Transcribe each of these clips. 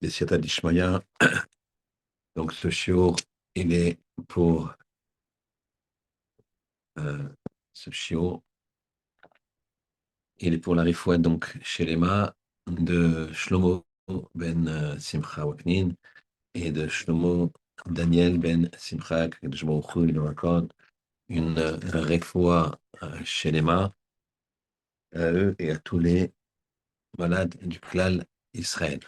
des Siyata d'Ishmaya. Donc, ce shiur, il est pour euh, ce shiur, il est pour la refoua, donc, chez Lema, de Shlomo ben Simcha Wapnin et de Shlomo Daniel ben Simcha, que je me il nous accorde une refoua chez Lema, à eux et à tous les malades du Klal Israël.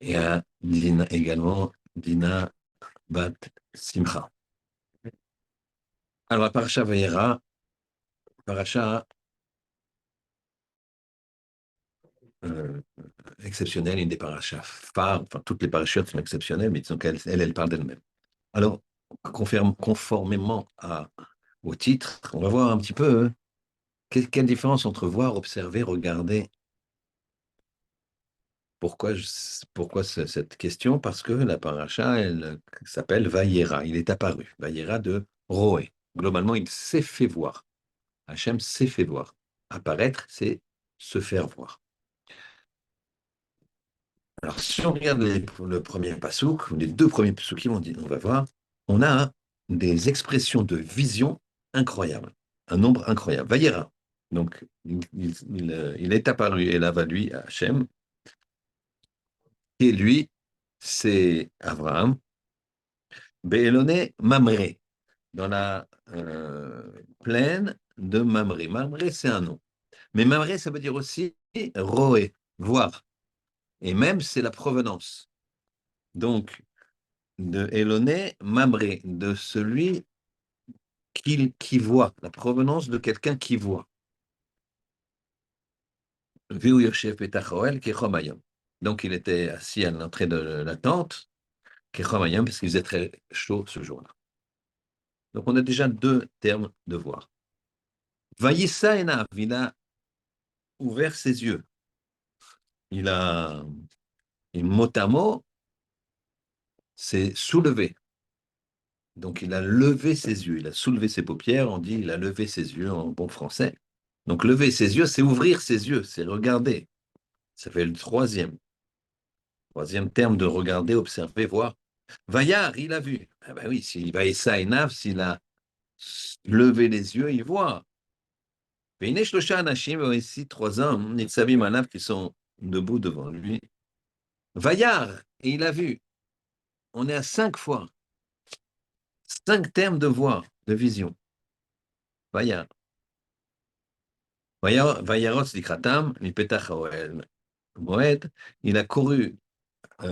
Et à Dina également, Dina Bat Simcha. Alors, la paracha Vayera, paracha euh, exceptionnelle, une des parachas phares, enfin toutes les parachutes sont exceptionnelles, mais disons qu'elle parle d'elle-même. Alors, conformément au titre, on va voir un petit peu quelle différence entre voir, observer, regarder. Pourquoi, pourquoi cette question? Parce que la paracha, elle s'appelle Vayera, il est apparu, Vayera de Roé. Globalement, il s'est fait voir. Hachem s'est fait voir. Apparaître, c'est se faire voir. Alors, si on regarde le premier pasouk, les deux premiers pasoukim, on va voir, on a des expressions de vision incroyables, un nombre incroyable. Vayera. Donc, il est apparu et là va lui, Hachem, et lui, c'est Abraham, Be'elone Mamré, dans la plaine de Mamré. Mamré, c'est un nom. Mais Mamré, ça veut dire aussi Roé, voir. Et même, c'est la provenance. Donc, de Eloné, Mamré, de celui qui voit, la provenance de quelqu'un qui voit. Viu Yosef Petachoel, Kechomayom. Donc, il était assis à l'entrée de la tente, Kechomayom, parce qu'il faisait très chaud ce jour-là. Donc, on a déjà deux termes de voir. Vayissa Enav, il a ouvert ses yeux. Il a, mot à mot, c'est soulevé. Donc, il a levé ses yeux, il a soulevé ses paupières, on dit il a levé ses yeux en bon français. Donc, lever ses yeux, c'est ouvrir ses yeux, c'est regarder. Ça fait le troisième terme de regarder, observer, voir. Vaillard, il a vu. Ah ben oui, s'il va ça et Naf, s'il a levé les yeux, il voit. Veinesh Losha Anashim, ici trois hommes, Nitzavim Anav, qui sont debout devant lui. Vaillard, et il a vu. On est à 5 fois, 5 termes de voir, de vision. Vaillard. Vayaros Likratam, Lipetach Moed, il a couru à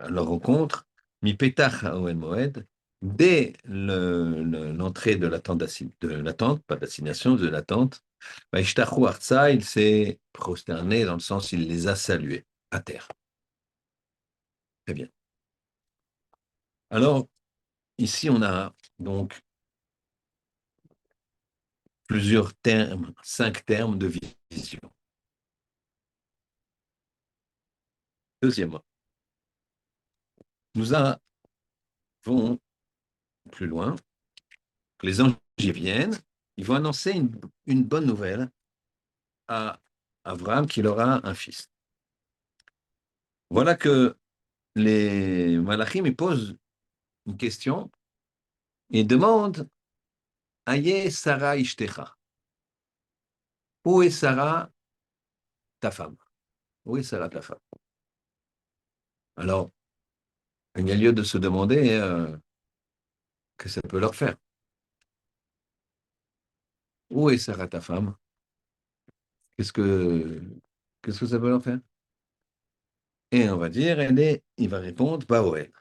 leur rencontre, mi petach Oel Moed, dès l'entrée de la tente, pas d'assignation, de la tente, Vaishtachu Arza, il s'est prosterné dans le sens il les a salués à terre. Très bien. Alors, ici, on a donc plusieurs termes, 5 termes de vision. Deuxièmement, nous avons plus loin que les anges y viennent, ils vont annoncer une bonne nouvelle à Abraham qu'il aura un fils. Voilà que les malachim ils posent une question et demandent Aïe Sarah Ishtecha. Où est Sarah, ta femme? Où est Sarah, ta femme? Alors, il y a lieu de se demander que ça peut leur faire. Où est Sarah, ta femme? Qu'est-ce que, qu'est-ce que ça peut leur faire? Et on va dire, il va répondre, bah ouais,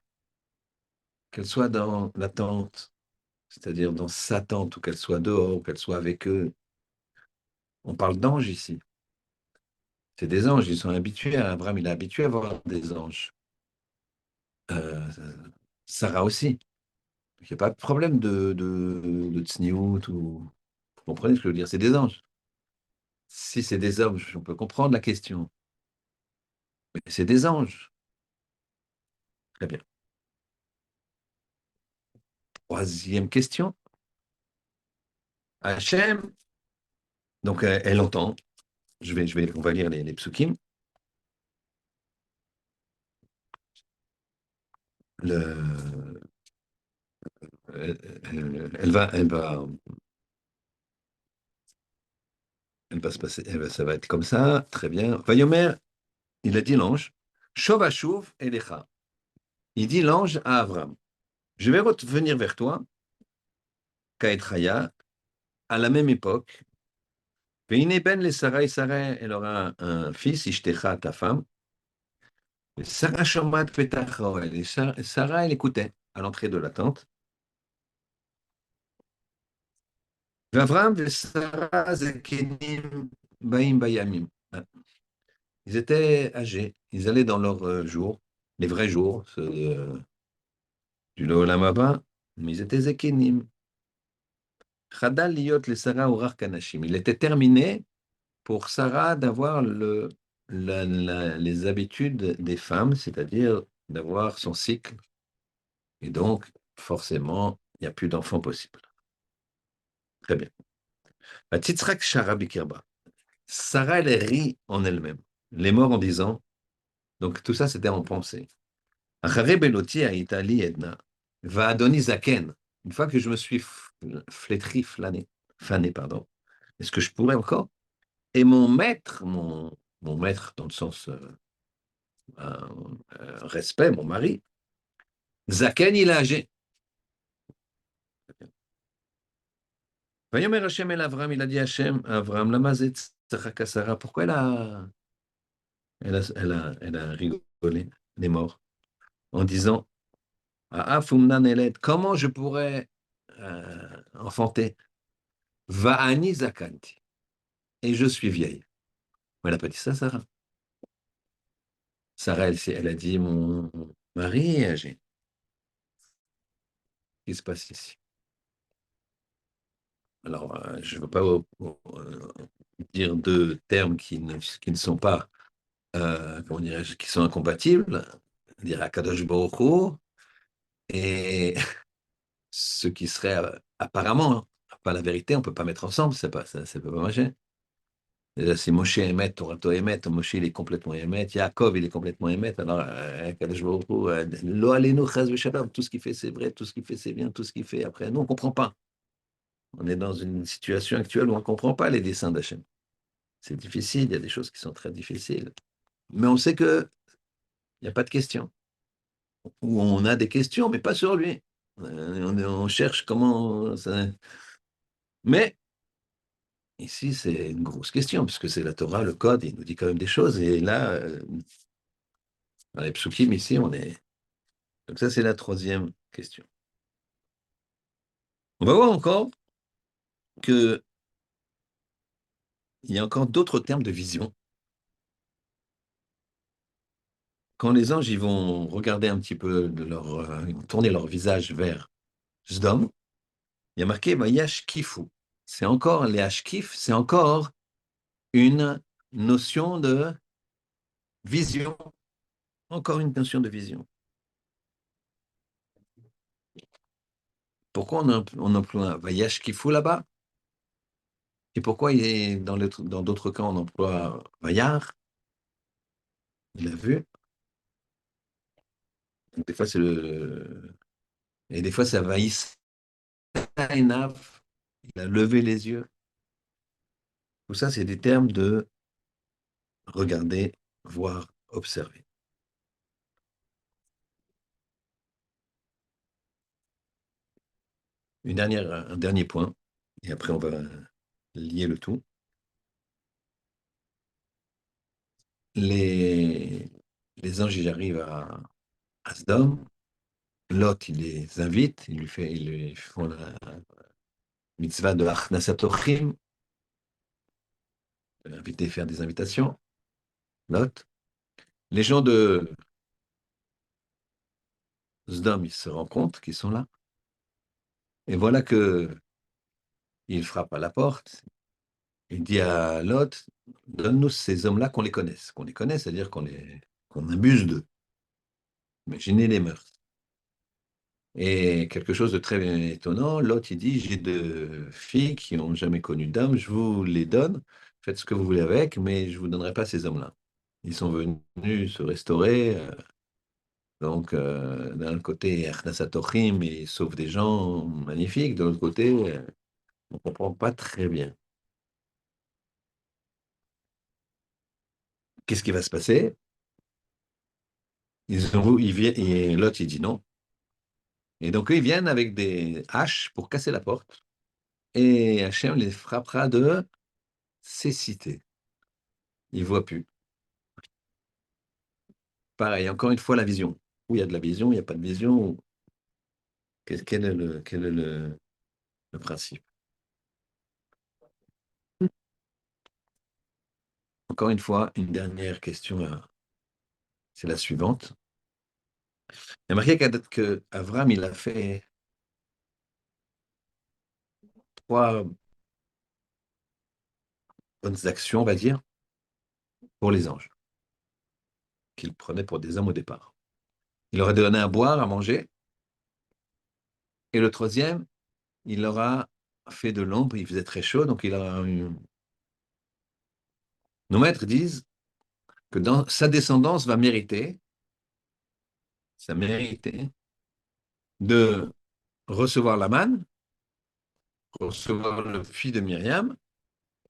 qu'elle soit dans la tente, c'est-à-dire dans sa tente, ou qu'elle soit dehors, ou qu'elle soit avec eux. On parle d'anges ici. C'est des anges, ils sont habitués. Abraham, il est habitué à voir des anges. Euh, Sarah aussi. Il n'y a pas de problème de tsniout ou. Vous comprenez ce que je veux dire? C'est des anges. Si c'est des hommes, on peut comprendre la question. Mais c'est des anges. Très bien. Troisième question. Hachem, donc elle entend. On va lire les psukim. le, elle va se passer, ça va être comme ça, très bien. Vayomer, il a dit l'ange, Shov Hashuv Elecha. Il dit l'ange à Avram, je vais revenir vers toi, Kaet Chaya, à la même époque. Veine ben les Sarah et Sarah, elle aura un fils, Ishtecha, ta femme. Et Sarah Shomat Petach Oel. Et Sarah, elle écoutait à l'entrée de la tente. Avram et Sarah Zekenim Baim Bayamim. Ils étaient âgés, ils allaient dans leurs jours, les vrais jours, ceux du Olam Haba, mais ils étaient Zekenim. Chadal Liot le Sarah Urar Kanashim. Il était terminé pour Sarah d'avoir les habitudes des femmes, c'est-à-dire d'avoir son cycle. Et donc, forcément, il n'y a plus d'enfants possibles. Très bien. La Titzrak Shara Bikirba. Sarah, elle rit en elle-même. Les morts en disant, donc tout ça, c'était en pensée. Acharé Beloti a Itali Edna. Va Adoni Zaken. Une fois que je me suis flétri, fané, pardon. Est-ce que je pourrais encore? Et mon maître, mon maître dans le sens respect, mon mari, Zaken, il est âgé. Vayomer Hashem el Avram, il a dit Hashem, Avram, lama zet tzachaka Sarah. Pourquoi elle a rigolé, elle est morte, en disant Ah, Fumnan Eled, comment je pourrais enfanter Va'ani Zakanti. Et je suis vieille. Elle n'a pas dit ça, Sarah. Sarah, elle a dit Mon mari est âgé. Qu'est-ce qui se passe ici? Alors, je ne veux pas dire deux termes qui ne sont pas, comment dirais-je, qui sont incompatibles, dire Akadosh Baruch Hu, et ce qui serait apparemment, hein, pas la vérité, on ne peut pas mettre ensemble, ça peut pas marcher. Déjà, si Moshe émet, Torato émet, Moshe il est complètement émet, Yaakov il est complètement émet, alors Akadosh Baruch Hu, Lo Aleinu Chas V'Shalom, tout ce qu'il fait c'est vrai, tout ce qu'il fait c'est bien, tout ce qu'il fait après, nous on ne comprend pas. On est dans une situation actuelle où on ne comprend pas les desseins d'Hachem. C'est difficile, il y a des choses qui sont très difficiles. Mais on sait qu'il n'y a pas de questions. Ou on a des questions, mais pas sur lui. On cherche comment ça. Mais ici, c'est une grosse question, puisque c'est la Torah, le code, il nous dit quand même des choses. Et là, dans les psukim, ici, on est. Donc, ça, c'est la troisième question. On va voir encore qu'il y a encore d'autres termes de vision. Quand les anges ils vont regarder un petit peu, ils vont tourner leur visage vers Sdom, il y a marqué Vayash Kifu. C'est encore les Hashkif, c'est encore une notion de vision. Encore une notion de vision. Pourquoi on emploie Vayash Kifu là-bas? Et pourquoi dans d'autres cas on emploie Vayar? Il a vu. Donc, des fois c'est et des fois c'est Vaïs Enav. Il a levé les yeux. Tout ça, c'est des termes de regarder, voir, observer. Un dernier point, et après on va lier le tout. Les, les anges, ils arrivent à Sdom. Lot, il les invite, ils lui font la mitzvah de Achnasat Orchim, inviter, faire des invitations. Lot. Les gens de Sdom, ils se rendent compte qu'ils sont là. Et voilà que il frappe à la porte. Il dit à Lot, donne-nous ces hommes-là qu'on les connaisse, c'est-à-dire qu'on abuse d'eux. Imaginez les mœurs. Et quelque chose de très étonnant, Lot, il dit, j'ai deux filles qui n'ont jamais connu d'homme, je vous les donne, faites ce que vous voulez avec, mais je ne vous donnerai pas ces hommes-là. Ils sont venus se restaurer. Donc, d'un côté, Achnasatorim, il sauve des gens, magnifique. De l'autre côté, on ne comprend pas très bien. Qu'est-ce qui va se passer? Et l'autre, il dit non. Et donc, eux, ils viennent avec des haches pour casser la porte. Et Hachem les frappera de cécité. Ils ne voient plus. Pareil, encore une fois, la vision. Où il y a de la vision, il n'y a pas de vision. Quel est le principe? Encore une fois, une dernière question, c'est la suivante. Il y a marqué que Avram, il a fait trois bonnes actions, on va dire, pour les anges, qu'il prenait pour des hommes au départ. Il leur a donné à boire, à manger, et le troisième, il leur a fait de l'ombre, il faisait très chaud, donc il a eu... Nos maîtres disent que dans sa descendance va mériter, ça mérité, de recevoir la manne, recevoir le puits de Myriam,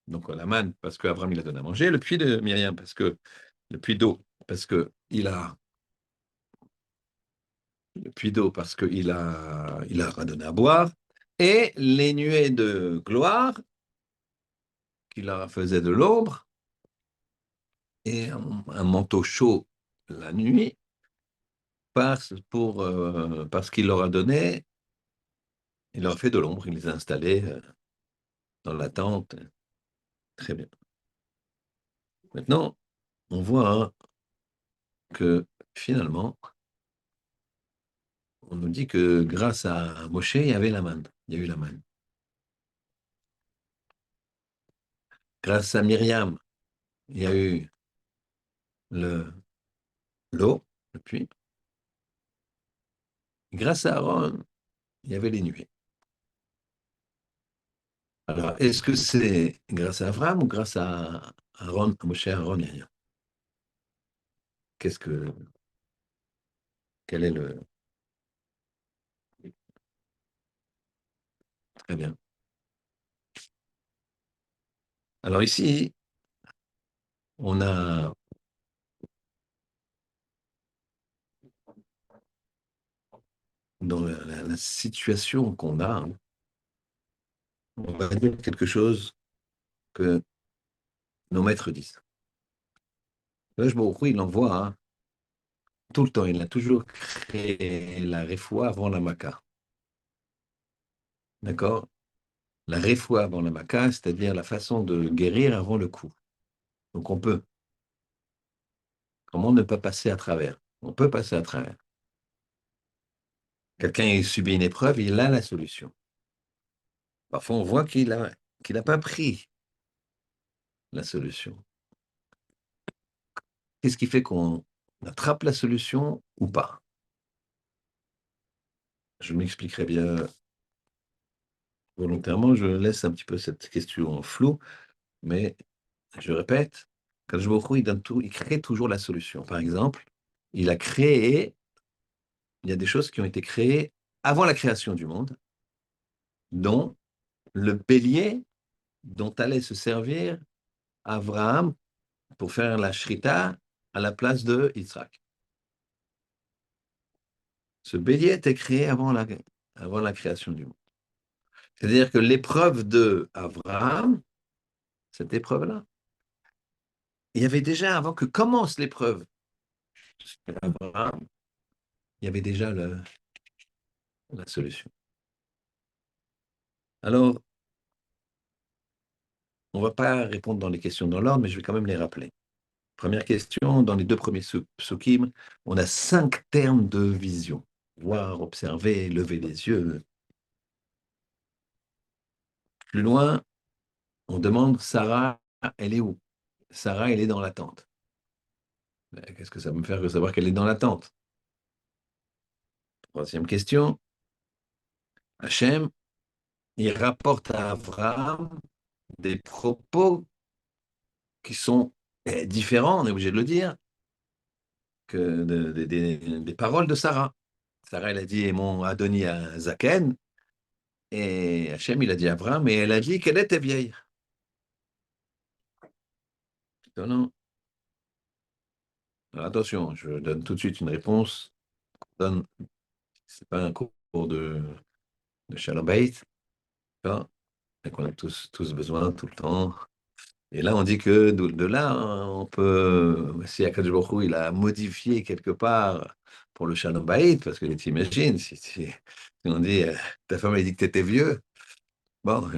donc la manne parce qu'Abraham il a donné à manger, le puits de Myriam parce que le puits d'eau parce que il a le puits d'eau parce qu'il a redonné à boire, et les nuées de gloire qui leur faisaient de l'ombre, et un manteau chaud la nuit, parce qu'il leur a donné, il leur a fait de l'ombre, il les a installés dans la tente. Très bien. Maintenant, on voit que finalement, on nous dit que grâce à Moshe, il y avait la manne. Il y a eu la manne. Grâce à Myriam, il y a eu le, l'eau, le puits. Grâce à Aaron, il y avait les nuées. Alors, est-ce que c'est grâce à Abraham ou grâce à Aaron, à Moshe, Aaron et rien? Qu'est-ce que, quel est le... Très bien. Alors ici, on a dans la situation qu'on a, on va dire quelque chose que nos maîtres disent. Là, je me retrouve, il envoie tout le temps. Il a toujours créé la réfoua avant la Maca. D'accord? La réfoua avant la Maca, c'est-à-dire la façon de guérir avant le coup. Donc on peut. Comment ne pas passer à travers? On peut passer à travers. Quelqu'un a subi une épreuve, il a la solution. Parfois, on voit qu'il n'a pas pris la solution. Qu'est-ce qui fait qu'on attrape la solution ou pas? Je m'expliquerai bien volontairement, je laisse un petit peu cette question en flou, mais je répète, quand je me il donne tout, il crée toujours la solution. Par exemple, il a créé, il y a des choses qui ont été créées avant la création du monde, dont le bélier dont allait se servir Abraham pour faire la shrita à la place de Yitzhak. Ce bélier était créé avant la création du monde. C'est-à-dire que l'épreuve de Abraham, cette épreuve-là, il y avait déjà, avant que commence l'épreuve d'Abraham, il y avait déjà la solution. Alors, on ne va pas répondre dans les questions dans l'ordre, mais je vais quand même les rappeler. Première question, dans les deux premiers psukim, on a 5 termes de vision. Voir, observer, lever les yeux. Plus loin, on demande, Sarah, elle est où? Sarah, elle est dans la tente. Qu'est-ce que ça va me faire de savoir qu'elle est dans la tente? Troisième question, Hachem, il rapporte à Abraham des propos qui sont différents, on est obligé de le dire, des paroles de Sarah. Sarah, elle a dit, et mon Adoni à Zaken, et Hachem, il a dit à Abraham, et elle a dit qu'elle était vieille. Non, non. Alors, attention, je donne tout de suite une réponse. Donne, c'est pas un cours de Shalom Bayit, d'accord, et qu'on a tous besoin tout le temps. Et là, on dit que de là, hein, on peut, si Akadosh Baruch Hu, il a modifié quelque part pour le Shalom Bayit, parce que t'imagines, si on dit, ta femme a dit que tu étais vieux, bon,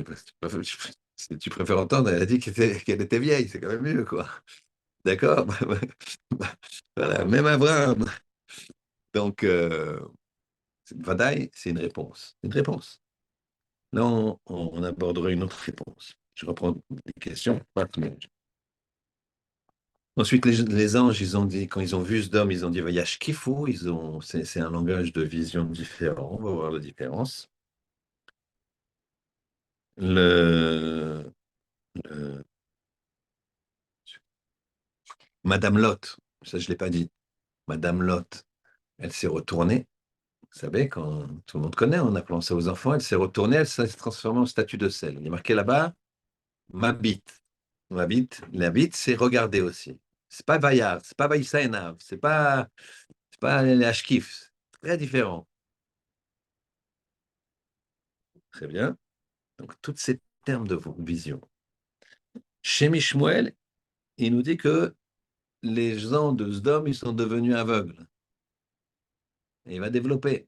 si tu préfères entendre, elle a dit qu'elle était vieille, c'est quand même mieux, quoi. D'accord? Voilà, même Abraham. Donc, Vadaï, c'est une réponse. Une réponse. Là, on abordera une autre réponse. Je reprends les questions. Ensuite, les anges, ils ont dit, quand ils ont vu ce dôme, ils ont dit Vayash Kifu. C'est un langage de vision différent. On va voir la différence. Le, le- Madame Lot, ça je ne l'ai pas dit. Madame Lot, elle s'est retournée. Vous savez, quand tout le monde connaît, en appelant ça aux enfants, elle s'est retournée, elle s'est transformée en statue de sel. Il est marqué là-bas, ma bite. Ma bite, la bite, c'est regarder aussi. C'est pas Vayar, c'est pas Vaïssa Enav, c'est pas les Ashkif. Très différent. Très bien. Donc, tous ces termes de vision. Chez Mishmuel, il nous dit que les gens de Sdom, ils sont devenus aveugles. Et il va développer.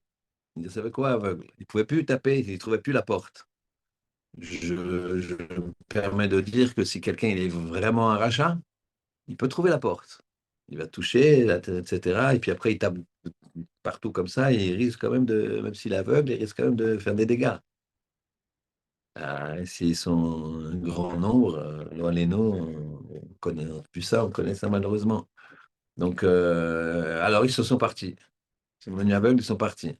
Il savait quoi, aveugle? Il ne pouvait plus taper, il ne trouvait plus la porte. Je me permets de dire que si quelqu'un il est vraiment un rachat, il peut trouver la porte. Il va toucher, etc. Et puis après, il tape partout comme ça, et il risque quand même de, même s'il est aveugle, il risque quand même de faire des dégâts. Ah, et s'ils sont un grand nombre, loin les nous, on connaît plus ça, on connaît ça malheureusement. Donc, alors ils se sont partis. Ils sont devenus aveugles, ils sont partis.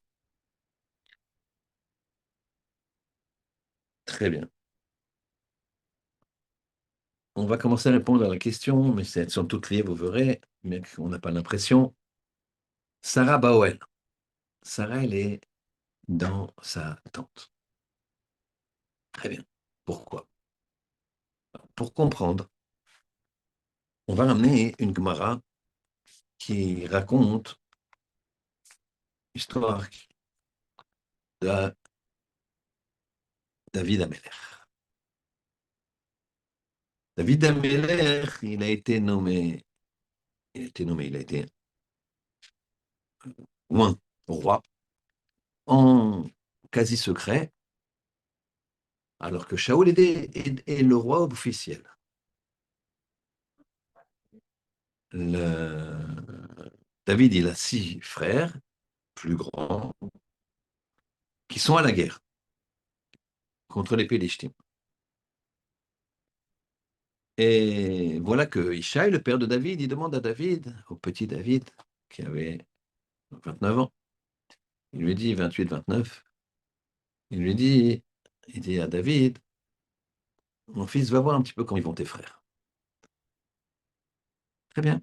Très bien. On va commencer à répondre à la question, mais elles sont toutes liées, vous verrez, mais on n'a pas l'impression. Sarah Bauel. Sarah, elle est dans sa tente. Très bien. Pourquoi? Pour comprendre, on va ramener une Gemara qui raconte l'histoire de David Ameller. David Ameller, il a été loin, roi, en quasi secret, alors que Shaoul est le roi officiel. David, il a 6 frères, plus grands, qui sont à la guerre contre les Pélichtim. Et voilà que Ishaï, le père de David, il demande à David, au petit David, qui avait 29 ans, il lui dit 28, 29, il lui dit, il dit à David, mon fils, va voir un petit peu comment ils vont tes frères. Très bien.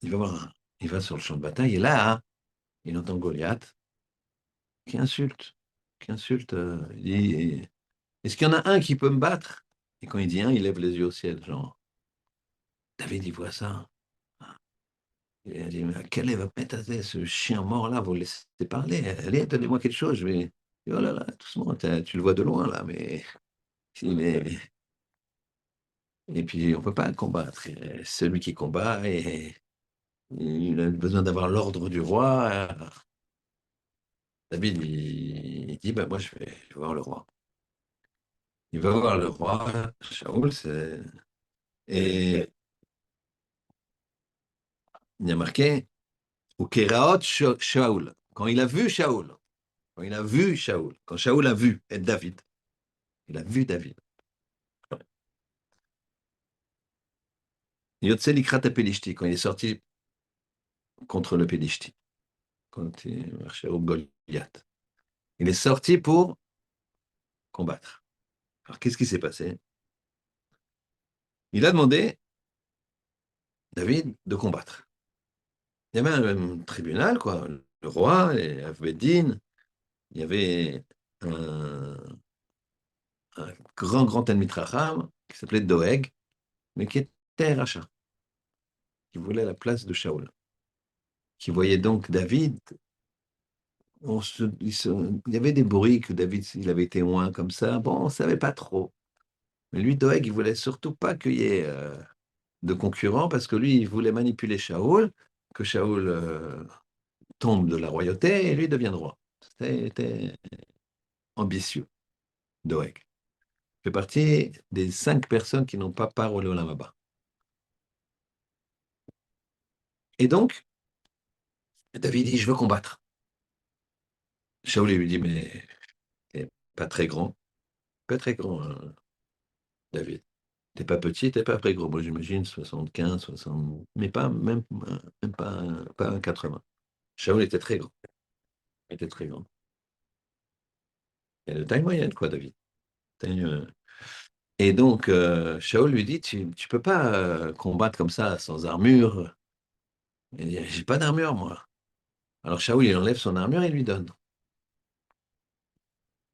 Il va voir, il va sur le champ de bataille, et là, il entend Goliath qui insulte, il dit, est-ce qu'il y en a un qui peut me battre? Et quand il dit un, il lève les yeux au ciel, genre, David, il voit ça. Il dit, mais quelle est votre méthode, ce chien mort-là, vous le laissez parler. Allez, donnez-moi quelque chose. Je vais. Oh là là, doucement, tu le vois de loin, là, mais. Et puis, on ne peut pas le combattre. Celui qui combat, il a besoin d'avoir l'ordre du roi. David, il dit, ben, moi, je vais voir le roi. Il va voir le roi, Shaoul, et il y a marqué, ou Kéraot Shaoul. Quand il a vu Shaoul, quand Shaoul a vu et David, il a vu David. Yotze Likrat Pelishti, quand il est sorti contre le Pelishti, quand il marchait au Goliath. Il est sorti pour combattre. Alors, qu'est-ce qui s'est passé? Il a demandé, David, de combattre. il y avait un tribunal, quoi. Le roi, et Avbeddin, il y avait un, un grand Talmid Chacham qui s'appelait Doeg, mais qui était rachat, qui voulait la place de Shaoul, qui voyait donc David. Il y avait des bruits que David, il avait été loin comme ça. Bon, on ne savait pas trop. Mais lui, Doeg, il voulait surtout pas qu'il y ait de concurrents parce que lui, il voulait manipuler Shaoul, que Shaoul tombe de la royauté et lui devienne roi. C'était ambitieux, Doeg. Il fait partie des 5 personnes qui n'ont pas part au Olam Haba. Et donc, David dit, je veux combattre. Shaoul lui dit, mais t'es pas très grand. Pas très grand, hein, David. T'es pas petit, t'es pas très gros. Moi, j'imagine 75, 60, mais pas, même pas un 80. Shaoul était très grand. Il était très grand. Il a de taille moyenne, quoi, David. Taille, Et donc, Shaoul lui dit, tu peux pas combattre comme ça, sans armure. Il dit, j'ai pas d'armure, moi. Alors Shaoul, il enlève son armure et lui donne.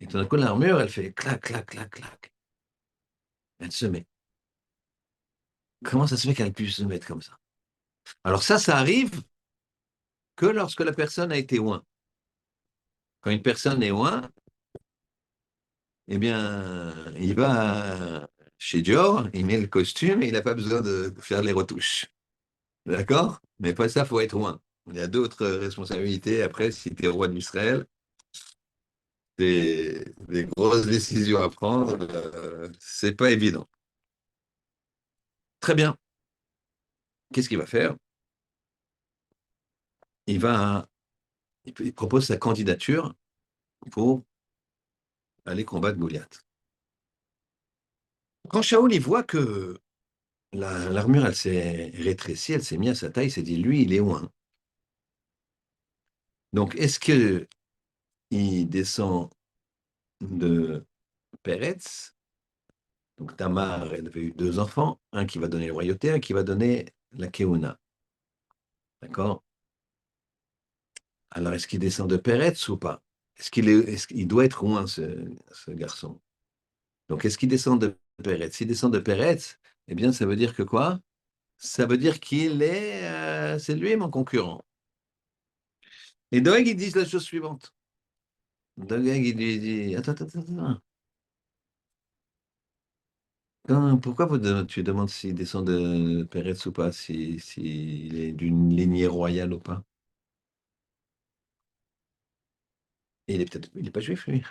Et tout d'un coup, l'armure, elle fait clac, clac, clac, clac. Elle se met. Comment ça se fait qu'elle puisse se mettre comme ça? Alors ça arrive que lorsque la personne a été oint. Quand une personne est oint, eh bien, il va chez Dior, il met le costume et il n'a pas besoin de faire les retouches. D'accord? Mais pas ça, faut être oint. Il y a d'autres responsabilités après, si tu es roi d'Israël, des grosses décisions à prendre, c'est pas évident. Très bien. Qu'est-ce qu'il va faire? Il va, il propose sa candidature pour aller combattre Goliath. Quand Shaoul il voit que l'armure elle s'est rétrécie, elle s'est mise à sa taille, il s'est dit lui il est loin. Donc est-ce que il descend de Peretz? Donc Tamar elle avait eu 2 enfants, un qui va donner la royauté, un qui va donner la Keuna. D'accord? Alors est-ce qu'il descend de Peretz ou pas? Est-ce qu'il doit être loin ce garçon? Donc est-ce qu'il descend de Peretz? S'il descend de Peretz, eh bien ça veut dire que quoi? Ça veut dire c'est lui mon concurrent. Et Doeg, ils disent la chose suivante. Doeg, il lui dit, attends, attends, attends. Pourquoi tu demandes s'il descend de Peretz ou pas, s'il est d'une lignée royale ou pas? Et il est pas juif, lui.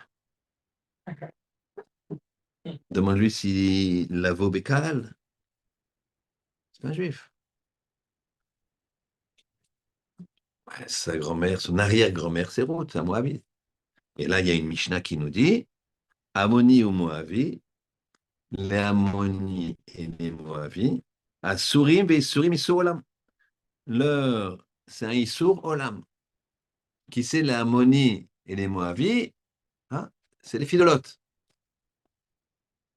Demande-lui s'il lavo Bécal. C'est pas un juif. Ouais, sa grand-mère, son arrière-grand-mère, c'est Ruth, un Moabite. Et là, il y a une Mishnah qui nous dit, Ammoni ou Moavi, les Ammoni et les Moavi, Asurim ve Isurim Isur Olam. C'est un Isur Olam. Qui c'est les Ammoni et les Moavi? Hein, c'est les filles de Lot.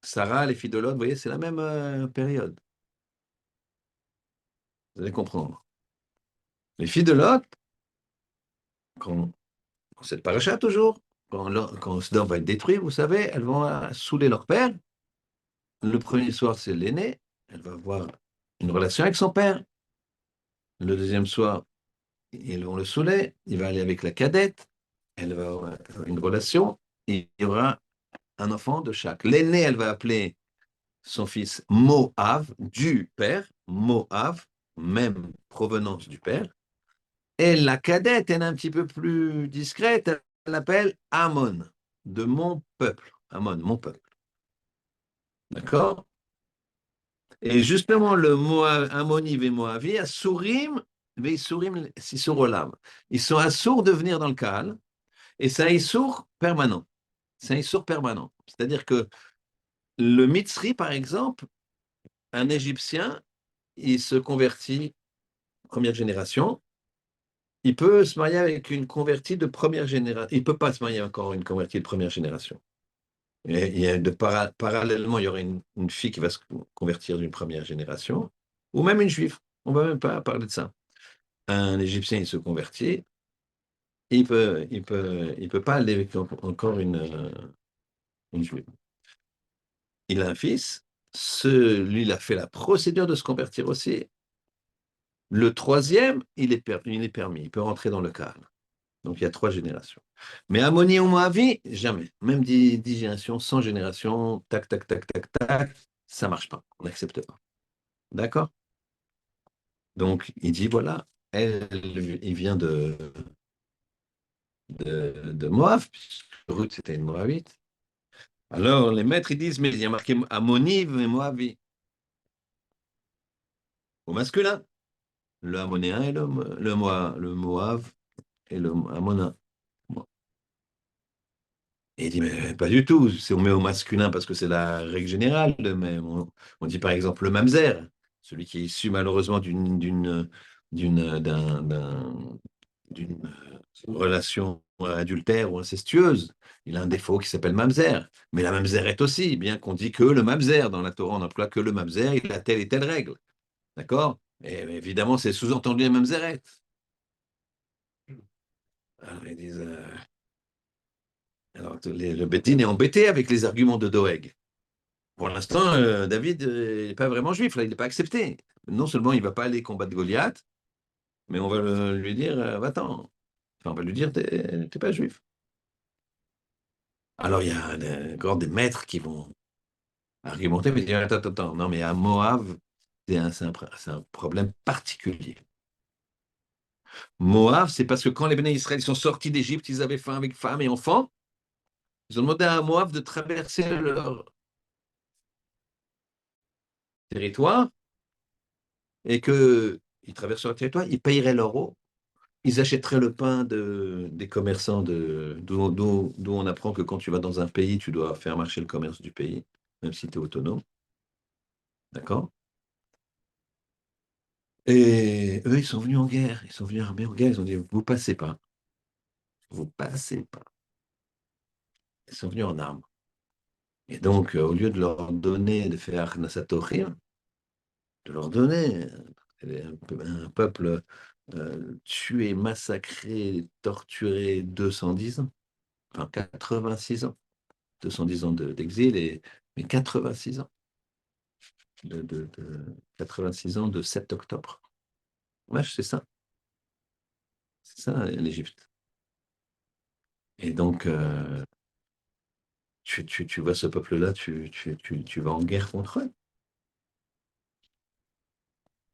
Sarah, les filles de Lot, vous voyez, c'est la même période. Vous allez comprendre. Les filles de Lot, quand, quand c'est le paracha toujours, quand Sodome va être détruit, vous savez, elles vont saouler leur père. Le premier soir, c'est l'aîné. Elle va avoir une relation avec son père. Le deuxième soir, ils vont le saouler. Il va aller avec la cadette. Elle va avoir une relation. Et il y aura un enfant de chaque. L'aîné, elle va appeler son fils Moav, du père. Moav, même provenance du père. Et la cadette, elle est un petit peu plus discrète. Elle l'appelle Amon, de mon peuple. Amon, mon peuple. D'accord? Et justement, le mot Ammoni et Moavi, Asurim, Veisurim, Sisur Olam. Ils sont assourds de venir dans le Kaal, et c'est un Issour permanent. C'est un Issour permanent. C'est-à-dire que le Mitzri, par exemple, un Égyptien, il se convertit première génération, il peut se marier avec une convertie de première génération. Il ne peut pas se marier encore une convertie de première génération. Et il y a parallèlement, il y aurait une fille qui va se convertir d'une première génération, ou même une juive. On ne va même pas parler de ça. un Égyptien, il se convertit, il peut pas aller avec encore une juive. Il a un fils, lui, il a fait la procédure de se convertir aussi. Le troisième, il est permis, il peut rentrer dans le cadre. Donc il y a 3 générations. Mais Ammoni ou Moavi, jamais. Même 10 générations, 100 générations, tac, tac, tac, tac, tac, ça marche pas. On n'accepte pas. D'accord? Donc il dit voilà, il vient de Moab, puisque Ruth c'était une Moabite. Alors les maîtres ils disent mais il y a marqué Ammoni et Moavi au masculin. Le Ammonéen et le Moab et le Ammonin. Et il dit, mais pas du tout, on met au masculin parce que c'est la règle générale, mais on dit par exemple le mamzer, celui qui est issu malheureusement d'une relation adultère ou incestueuse. Il a un défaut qui s'appelle mamzer. Mais la mamzer est aussi, bien qu'on dit que le mamzer, dans la Torah, on n'emploie que le mamzer, il a telle et telle règle. D'accord? Et évidemment, c'est sous-entendu la mamzeret. Alors, ils disent, alors, le Beddin est embêté avec les arguments de Doeg. Pour l'instant, David n'est pas vraiment juif, là, il n'est pas accepté. Non seulement il ne va pas aller combattre Goliath, mais on va lui dire, va-t'en. Enfin, on va lui dire, t'es pas juif. Alors il y a encore des maîtres qui vont argumenter, mais dire, attends, attends, attends, non, mais à Moab, c'est un problème particulier. Moab, c'est parce que quand les béné Israël sont sortis d'Égypte, ils avaient faim avec femmes et enfants. Ils ont demandé à Moab de traverser leur territoire et que ils traversent leur territoire, ils payeraient leur eau. Ils achèteraient le pain des commerçants d'où on apprend que quand tu vas dans un pays, tu dois faire marcher le commerce du pays, même si tu es autonome. D'accord? Et eux, ils sont venus en guerre. Ils sont venus armés en guerre. Ils ont dit, vous passez pas. Vous passez pas. Ils sont venus en armes. Et donc, au lieu de leur donner, de faire Nassatorim, de leur donner un peuple tué, massacré, torturé 210 ans, enfin 86 ans. 210 ans d'exil, mais 86 ans. 86 ans de 7 octobre. Ouais, c'est ça. C'est ça, l'Égypte. Et donc, tu vois ce peuple-là, tu vas en guerre contre eux.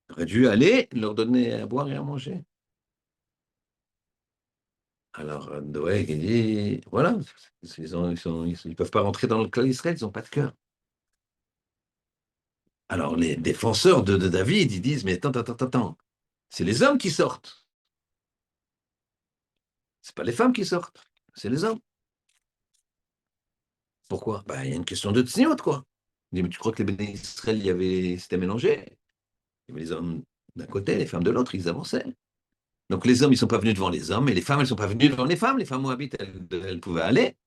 Tu aurais dû aller leur donner à boire et à manger. Alors, Doeg, il dit, voilà, ils peuvent pas rentrer dans le clan d'Israël, ils n'ont pas de cœur. Alors, les défenseurs de David, ils disent, mais attends, attends, attends, attends, c'est les hommes qui sortent. C'est pas les femmes qui sortent, c'est les hommes. Pourquoi? Bah, il y a une question de tsniout, quoi. Il dit, mais tu crois que les béné Israël, c'était mélangé? Il y avait les hommes d'un côté, les femmes de l'autre, ils avançaient. Donc les hommes, ils ne sont pas venus devant les hommes, et les femmes, elles ne sont pas venues devant les femmes. Les femmes moabites, elles pouvaient aller.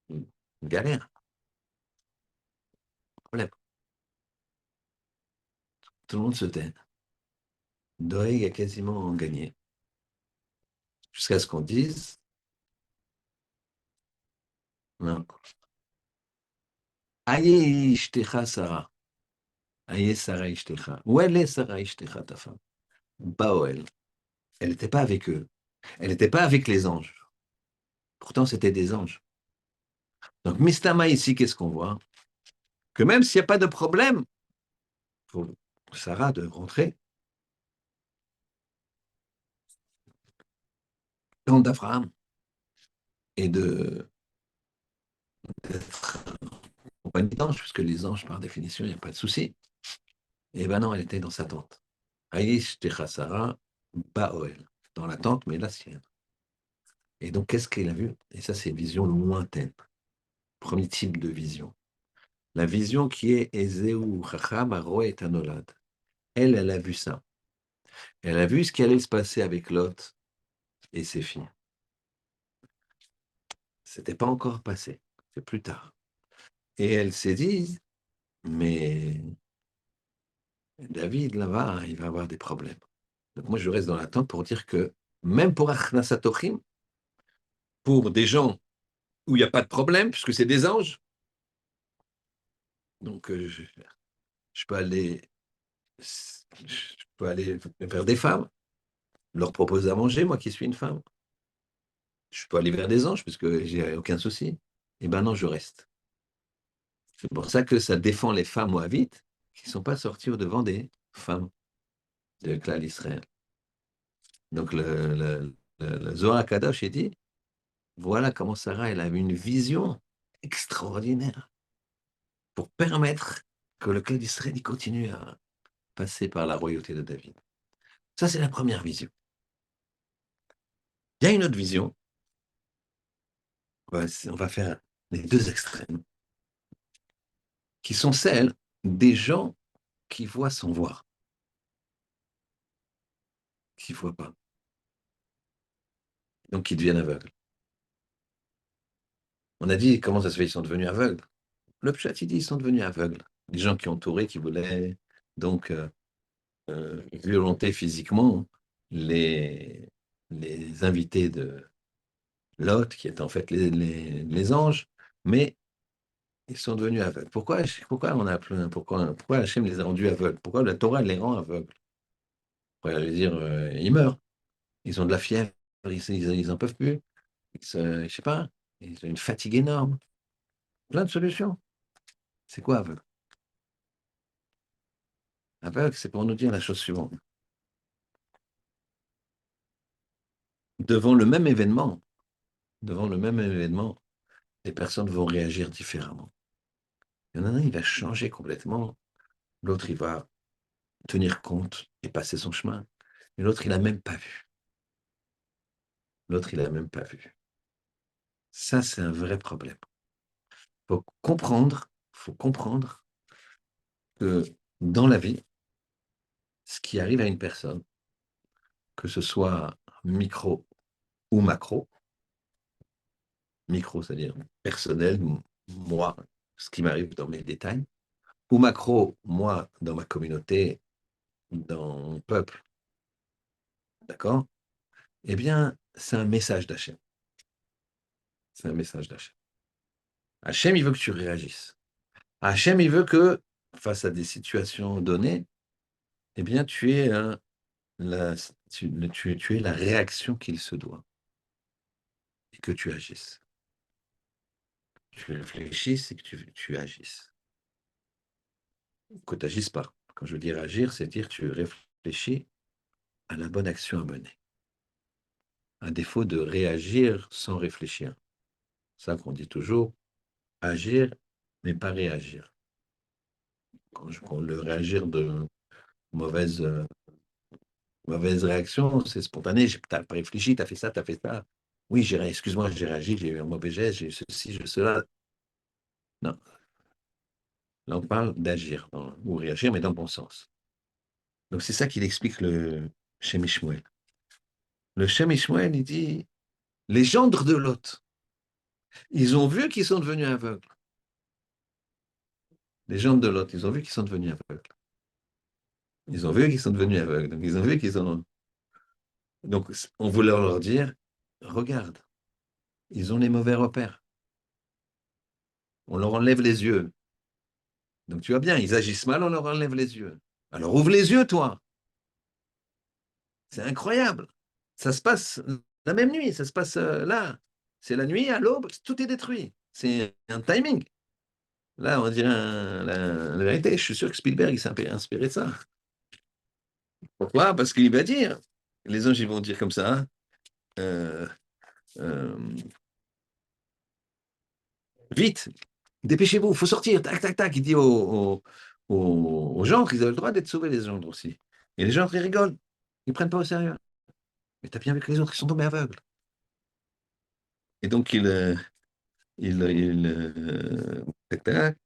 Une galère, problème. Tout le monde se tait. Doeg a quasiment gagné. Jusqu'à ce qu'on dise, non. Aïe, ishtecha Sarah. Aïe, Sarah, ishtecha. Où elle est, Sarah, ishtecha, ta femme? Baoel. Elle n'était pas avec eux. Elle n'était pas avec les anges. Pourtant, c'était des anges. Donc, Mistama ici, qu'est-ce qu'on voit? Que même s'il n'y a pas de problème, il faut Sarah de rentrer dans d'Abraham et d'être en compagnie d'anges, puisque les anges, par définition, il n'y a pas de souci. Et ben non, elle était dans sa tente. Aïsh Techa Sarah Baoel, dans la tente, mais la sienne. Et donc, qu'est-ce qu'elle a vu? Et ça, c'est une vision lointaine. Premier type de vision. La vision qui est Ezeu Chacham Aroe et Anolad. Elle a vu ça. Elle a vu ce qui allait se passer avec Lot et ses filles. C'était pas encore passé, c'est plus tard. Et elle s'est dit, mais David, là-bas, il va avoir des problèmes. Donc moi, je reste dans l'attente pour dire que même pour Achnasatochim, pour des gens où il n'y a pas de problème, puisque c'est des anges, donc je peux aller, je peux aller vers des femmes, leur proposer à manger, moi qui suis une femme. Je peux aller vers des anges, puisque j'ai aucun souci. Eh ben non, je reste. C'est pour ça que ça défend les femmes moabites qui ne sont pas sorties au-devant des femmes de Klal Israël. Donc le Zohar Kadosh, il dit, voilà comment Sarah, elle avait une vision extraordinaire pour permettre que le clan d'Israël continue à passer par la royauté de David. Ça, c'est la première vision. Il y a une autre vision. On va faire les deux extrêmes, qui sont celles des gens qui voient sans voir, qui ne voient pas, donc qui deviennent aveugles. On a dit comment ça se fait, ils sont devenus aveugles. Le Pshat, il dit, ils sont devenus aveugles. Les gens qui ont entouré, qui voulaient donc violenter physiquement les, les invités de Lot, qui étaient en fait les anges, mais ils sont devenus aveugles. Pourquoi on a pourquoi Hachem les a rendus aveugles? Pourquoi la Torah les rend aveugles? On pourrait dire, ils meurent, ils ont de la fièvre, ils en peuvent plus, je sais pas, ils ont une fatigue énorme. Plein de solutions. C'est quoi aveugle? Aveugle, c'est pour nous dire la chose suivante. Devant le même événement, devant le même événement, les personnes vont réagir différemment. Il y en a un, il va changer complètement, l'autre, il va tenir compte et passer son chemin. Et l'autre, il n'a même pas vu. L'autre, il n'a même pas vu. Ça, c'est un vrai problème. Faut comprendre que dans la vie, ce qui arrive à une personne, que ce soit micro ou macro, micro, c'est-à-dire personnel, moi, ce qui m'arrive dans mes détails, ou macro, moi, dans ma communauté, dans mon peuple, d'accord? Eh bien, c'est un message d'Hachem. C'est un message d'Hachem. Hachem, il veut que tu réagisses. Hachem, il veut que, face à des situations données, eh bien, la, tu aies la réaction qu'il se doit et que tu agisses. Tu réfléchisses et que tu agisses. Que tu n'agisses pas. Quand je veux dire agir, c'est dire que tu réfléchis à la bonne action à mener. À défaut de réagir sans réfléchir. Ça qu'on dit toujours, agir, mais pas réagir. Quand le réagir de mauvaise, mauvaise réaction, c'est spontané, tu n'as pas réfléchi, tu as fait ça, tu as fait ça. Oui, excuse-moi, j'ai réagi, j'ai eu un mauvais geste, j'ai ceci, j'ai cela. Non, là on parle d'agir, ou réagir, mais dans le bon sens. Donc c'est ça qu'il explique le Shem Ishmuel. Le Shem Ishmuel, il dit, les gendres de Lot, ils ont vu qu'ils sont devenus aveugles. Les gendres de Lot, ils ont vu qu'ils sont devenus aveugles. Ils ont vu qu'ils sont devenus aveugles. Donc ils ont vu qu'ils ont... Donc on voulait leur dire, regarde, ils ont les mauvais repères. On leur enlève les yeux. Donc tu vois bien, ils agissent mal, on leur enlève les yeux. Alors ouvre les yeux, toi. C'est incroyable. Ça se passe la même nuit, ça se passe là. C'est la nuit, à l'aube, tout est détruit. C'est un timing. Là, on dirait la vérité. Je suis sûr que Spielberg, il s'est inspiré de ça. Pourquoi? Parce qu'il va dire, les anges, ils vont dire comme ça, hein, euh, euh, vite, dépêchez-vous, il faut sortir, tac, tac, tac. Il dit aux gens qu'ils avaient le droit d'être sauvés, les gens aussi. Et les gens, ils rigolent, ils ne prennent pas au sérieux. Mais tu as bien vu que les autres, ils sont tombés aveugles. Et donc, tac, tac,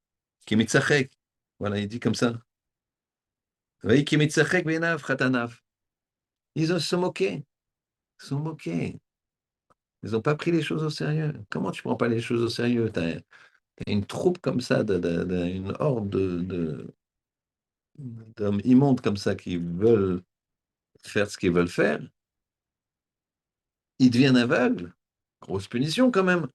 qui mitzachek. Voilà, il dit comme ça. Oui, qui mitzachek benav chatanav. Ils se sont moqués. Ils se sont moqués. Ils n'ont pas pris les choses au sérieux. Comment tu ne prends pas les choses au sérieux? Tu as une troupe comme ça, une horde d'hommes immondes comme ça qui veulent faire ce qu'ils veulent faire, ils deviennent aveugles. Grosse punition quand même.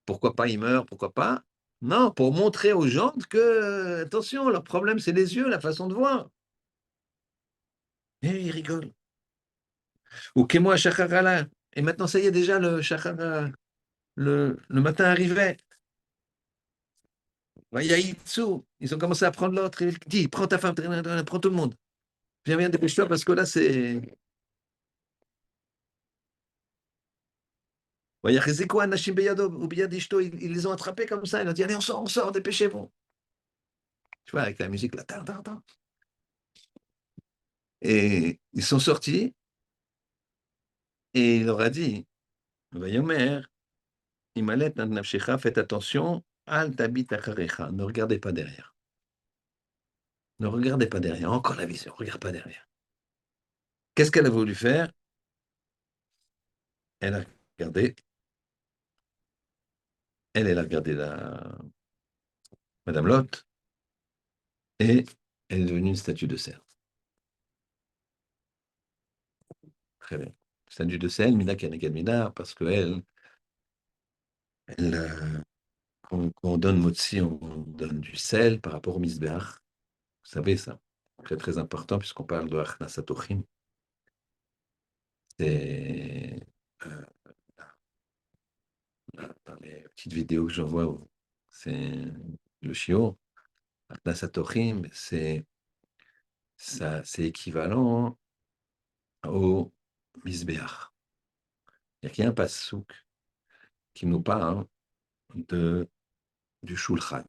Pourquoi pas ils meurent, pourquoi pas? Non, pour montrer aux gens que, attention, leur problème c'est les yeux, la façon de voir. Et ils rigolent. Ou moi Shacharala. Et maintenant, ça y est, déjà, le Shachara, le matin arrivait. Vayaïtsu. Ils ont commencé à prendre l'autre. Il dit, prends ta femme, prends tout le monde. Viens, viens, dépêche-toi, parce que là, c'est. Vayachezekou anashim beyado, ou biyad ishto. Ils les ont attrapés comme ça. Ils ont dit, allez, on sort, dépêchez-vous. Tu vois, avec la musique, là, tin, tin, tin. Et ils sont sortis, et il leur a dit, Vayomer, Imalet nafshecha, faites attention, al tabit acharecha, ne regardez pas derrière. Ne regardez pas derrière. Encore la vision, regarde pas derrière. Qu'est-ce qu'elle a voulu faire? Elle a regardé, elle a regardé Madame Lot, et elle est devenue une statue de sel. Très bien. Statue de sel, Mina Kanegad Mina, parce qu'elle, quand on donne Motsi, on donne du sel par rapport au Misbéach. Vous savez ça. Très très important, puisqu'on parle de Achnasatochim. C'est dans les petites vidéos que j'envoie, c'est le chiot. Achnasatochim, c'est équivalent au Misbéach. Il y a un passouk qui nous parle du Shulchan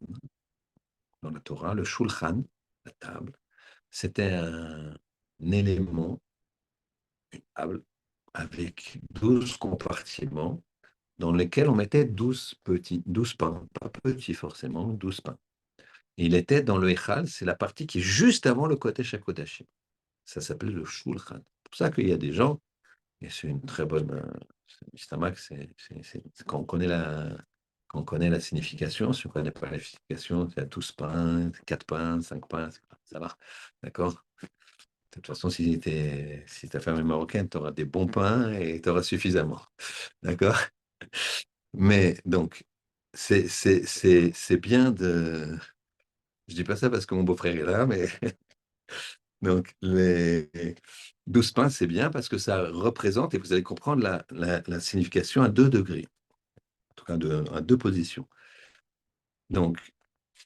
dans la Torah. Le Shulchan, la table, c'était un élément, une table, avec 12 compartiments dans lesquels on mettait 12 pains, pas petits forcément, 12 pains. Et il était dans le Echal, c'est la partie qui est juste avant le Kodesh HaKodashim. Ça s'appelle le Shulchan. C'est pour ça qu'il y a des gens, et c'est une très bonne. Mistamac, quand on connaît la signification, si on ne connaît pas la signification, il y a 12 pains, 4 pains, 5 pains, ça va. D'accord? De toute façon, si ta femme est marocaine, tu auras des bons pains et tu auras suffisamment. D'accord? Mais donc, c'est bien de. Je dis pas ça parce que mon beau-frère est là, mais donc les 12 pains, c'est bien parce que ça représente, et vous allez comprendre la signification à 2 degrés, en tout cas à 2 positions. Donc,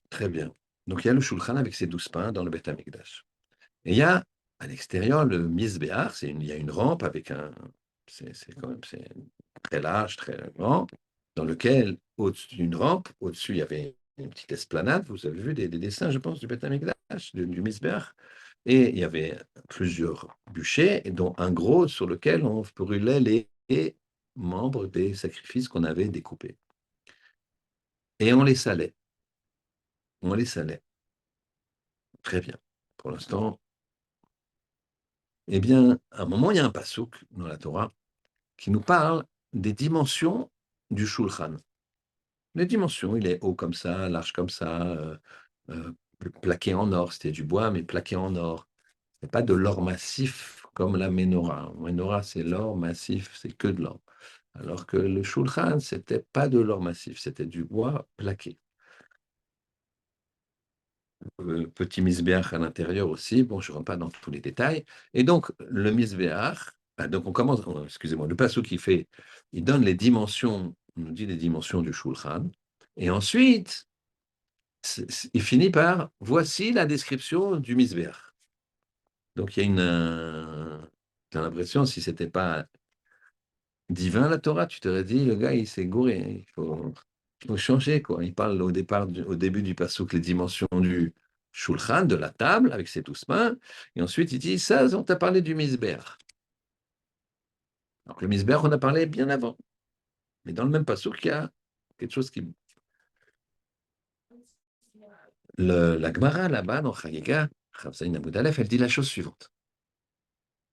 très bien. Donc, il y a le Shulchan avec ses 12 pains dans le Beth Amikdash. Et il y a à l'extérieur le Mizbeach, il y a une rampe avec c'est quand même c'est très large, très grand, dans lequel, au-dessus d'une rampe, au-dessus, il y avait une petite esplanade. Vous avez vu des dessins, je pense, du Beth Amikdash, du Mizbeach. Et il y avait plusieurs bûchers, dont un gros sur lequel on brûlait les membres des sacrifices qu'on avait découpés. Et on les salait. On les salait. Très bien. Pour l'instant, eh bien, à un moment, il y a un passouk dans la Torah qui nous parle des dimensions du Shulchan. Les dimensions, il est haut comme ça, large comme ça, euh, plaqué en or. C'était du bois, mais plaqué en or. C'est pas de l'or massif comme la menorah. La menorah, c'est l'or massif, c'est que de l'or. Alors que le Shulchan, c'était pas de l'or massif, c'était du bois plaqué. Petit misbéach à l'intérieur aussi. Bon, je ne rentre pas dans tous les détails. Et donc, le misbéach, donc on commence, excusez-moi, le passo qui fait, il donne les dimensions, on nous dit les dimensions du Shulchan. Et ensuite, il finit par, voici la description du misbéach. Donc, il y a j'ai l'impression, si c'était pas divin, la Torah, tu t'aurais dit, le gars, il s'est gouré. Il faut changer, quoi. Il parle au début du passouk, les dimensions du shulchan, de la table, avec ses 12 mains. Et ensuite, il dit, ça, on t'a parlé du misber. Alors, le misber, on a parlé bien avant. Mais dans le même passouk, il y a quelque chose qui. La Gemara, là-bas, dans Chagiga, Chavzaïn Amoud Aleph, elle dit la chose suivante.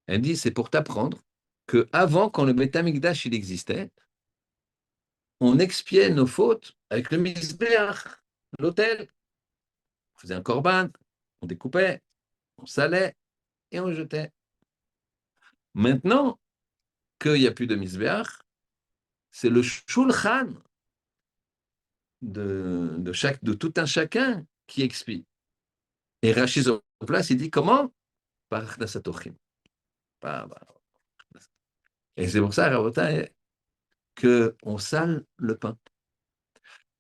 Elle dit, c'est pour t'apprendre que avant, quand le Beth Amikdash, il existait, on expiait nos fautes avec le misber, l'autel. On faisait un korban, on découpait, on salait et on jetait. Maintenant qu'il n'y a plus de misbéach, c'est le shulchan de tout un chacun qui expie. Et Rachid sur place, il dit comment? Par Achnasatochim. Et c'est pour ça, Rabotai, qu'on sale le pain.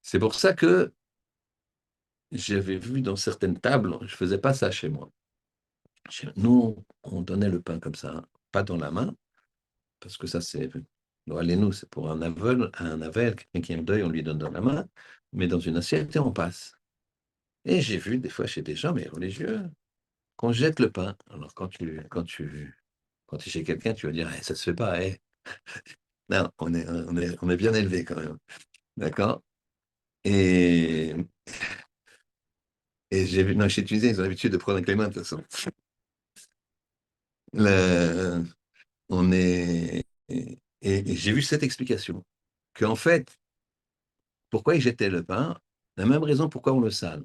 C'est pour ça que j'avais vu dans certaines tables, je ne faisais pas ça chez moi. Nous, on donnait le pain comme ça, pas dans la main, parce que ça, c'est. Bon, allez-nous, c'est pour un aveugle, quelqu'un qui a un deuil, on lui donne dans la main, mais dans une assiette et on passe. Et j'ai vu des fois chez des gens, mais religieux, qu'on jette le pain. Alors quand tu es chez quelqu'un, tu vas dire, eh, ça se fait pas, eh. Non, on est bien élevé quand même. D'accord? Et, et j'ai vu, non, chez Tunisien, ils ont l'habitude de prendre avec les mains, de toute façon. Le- on est, et j'ai vu cette explication, qu'en fait, pourquoi ils jetaient le pain? La même raison pourquoi on le sale.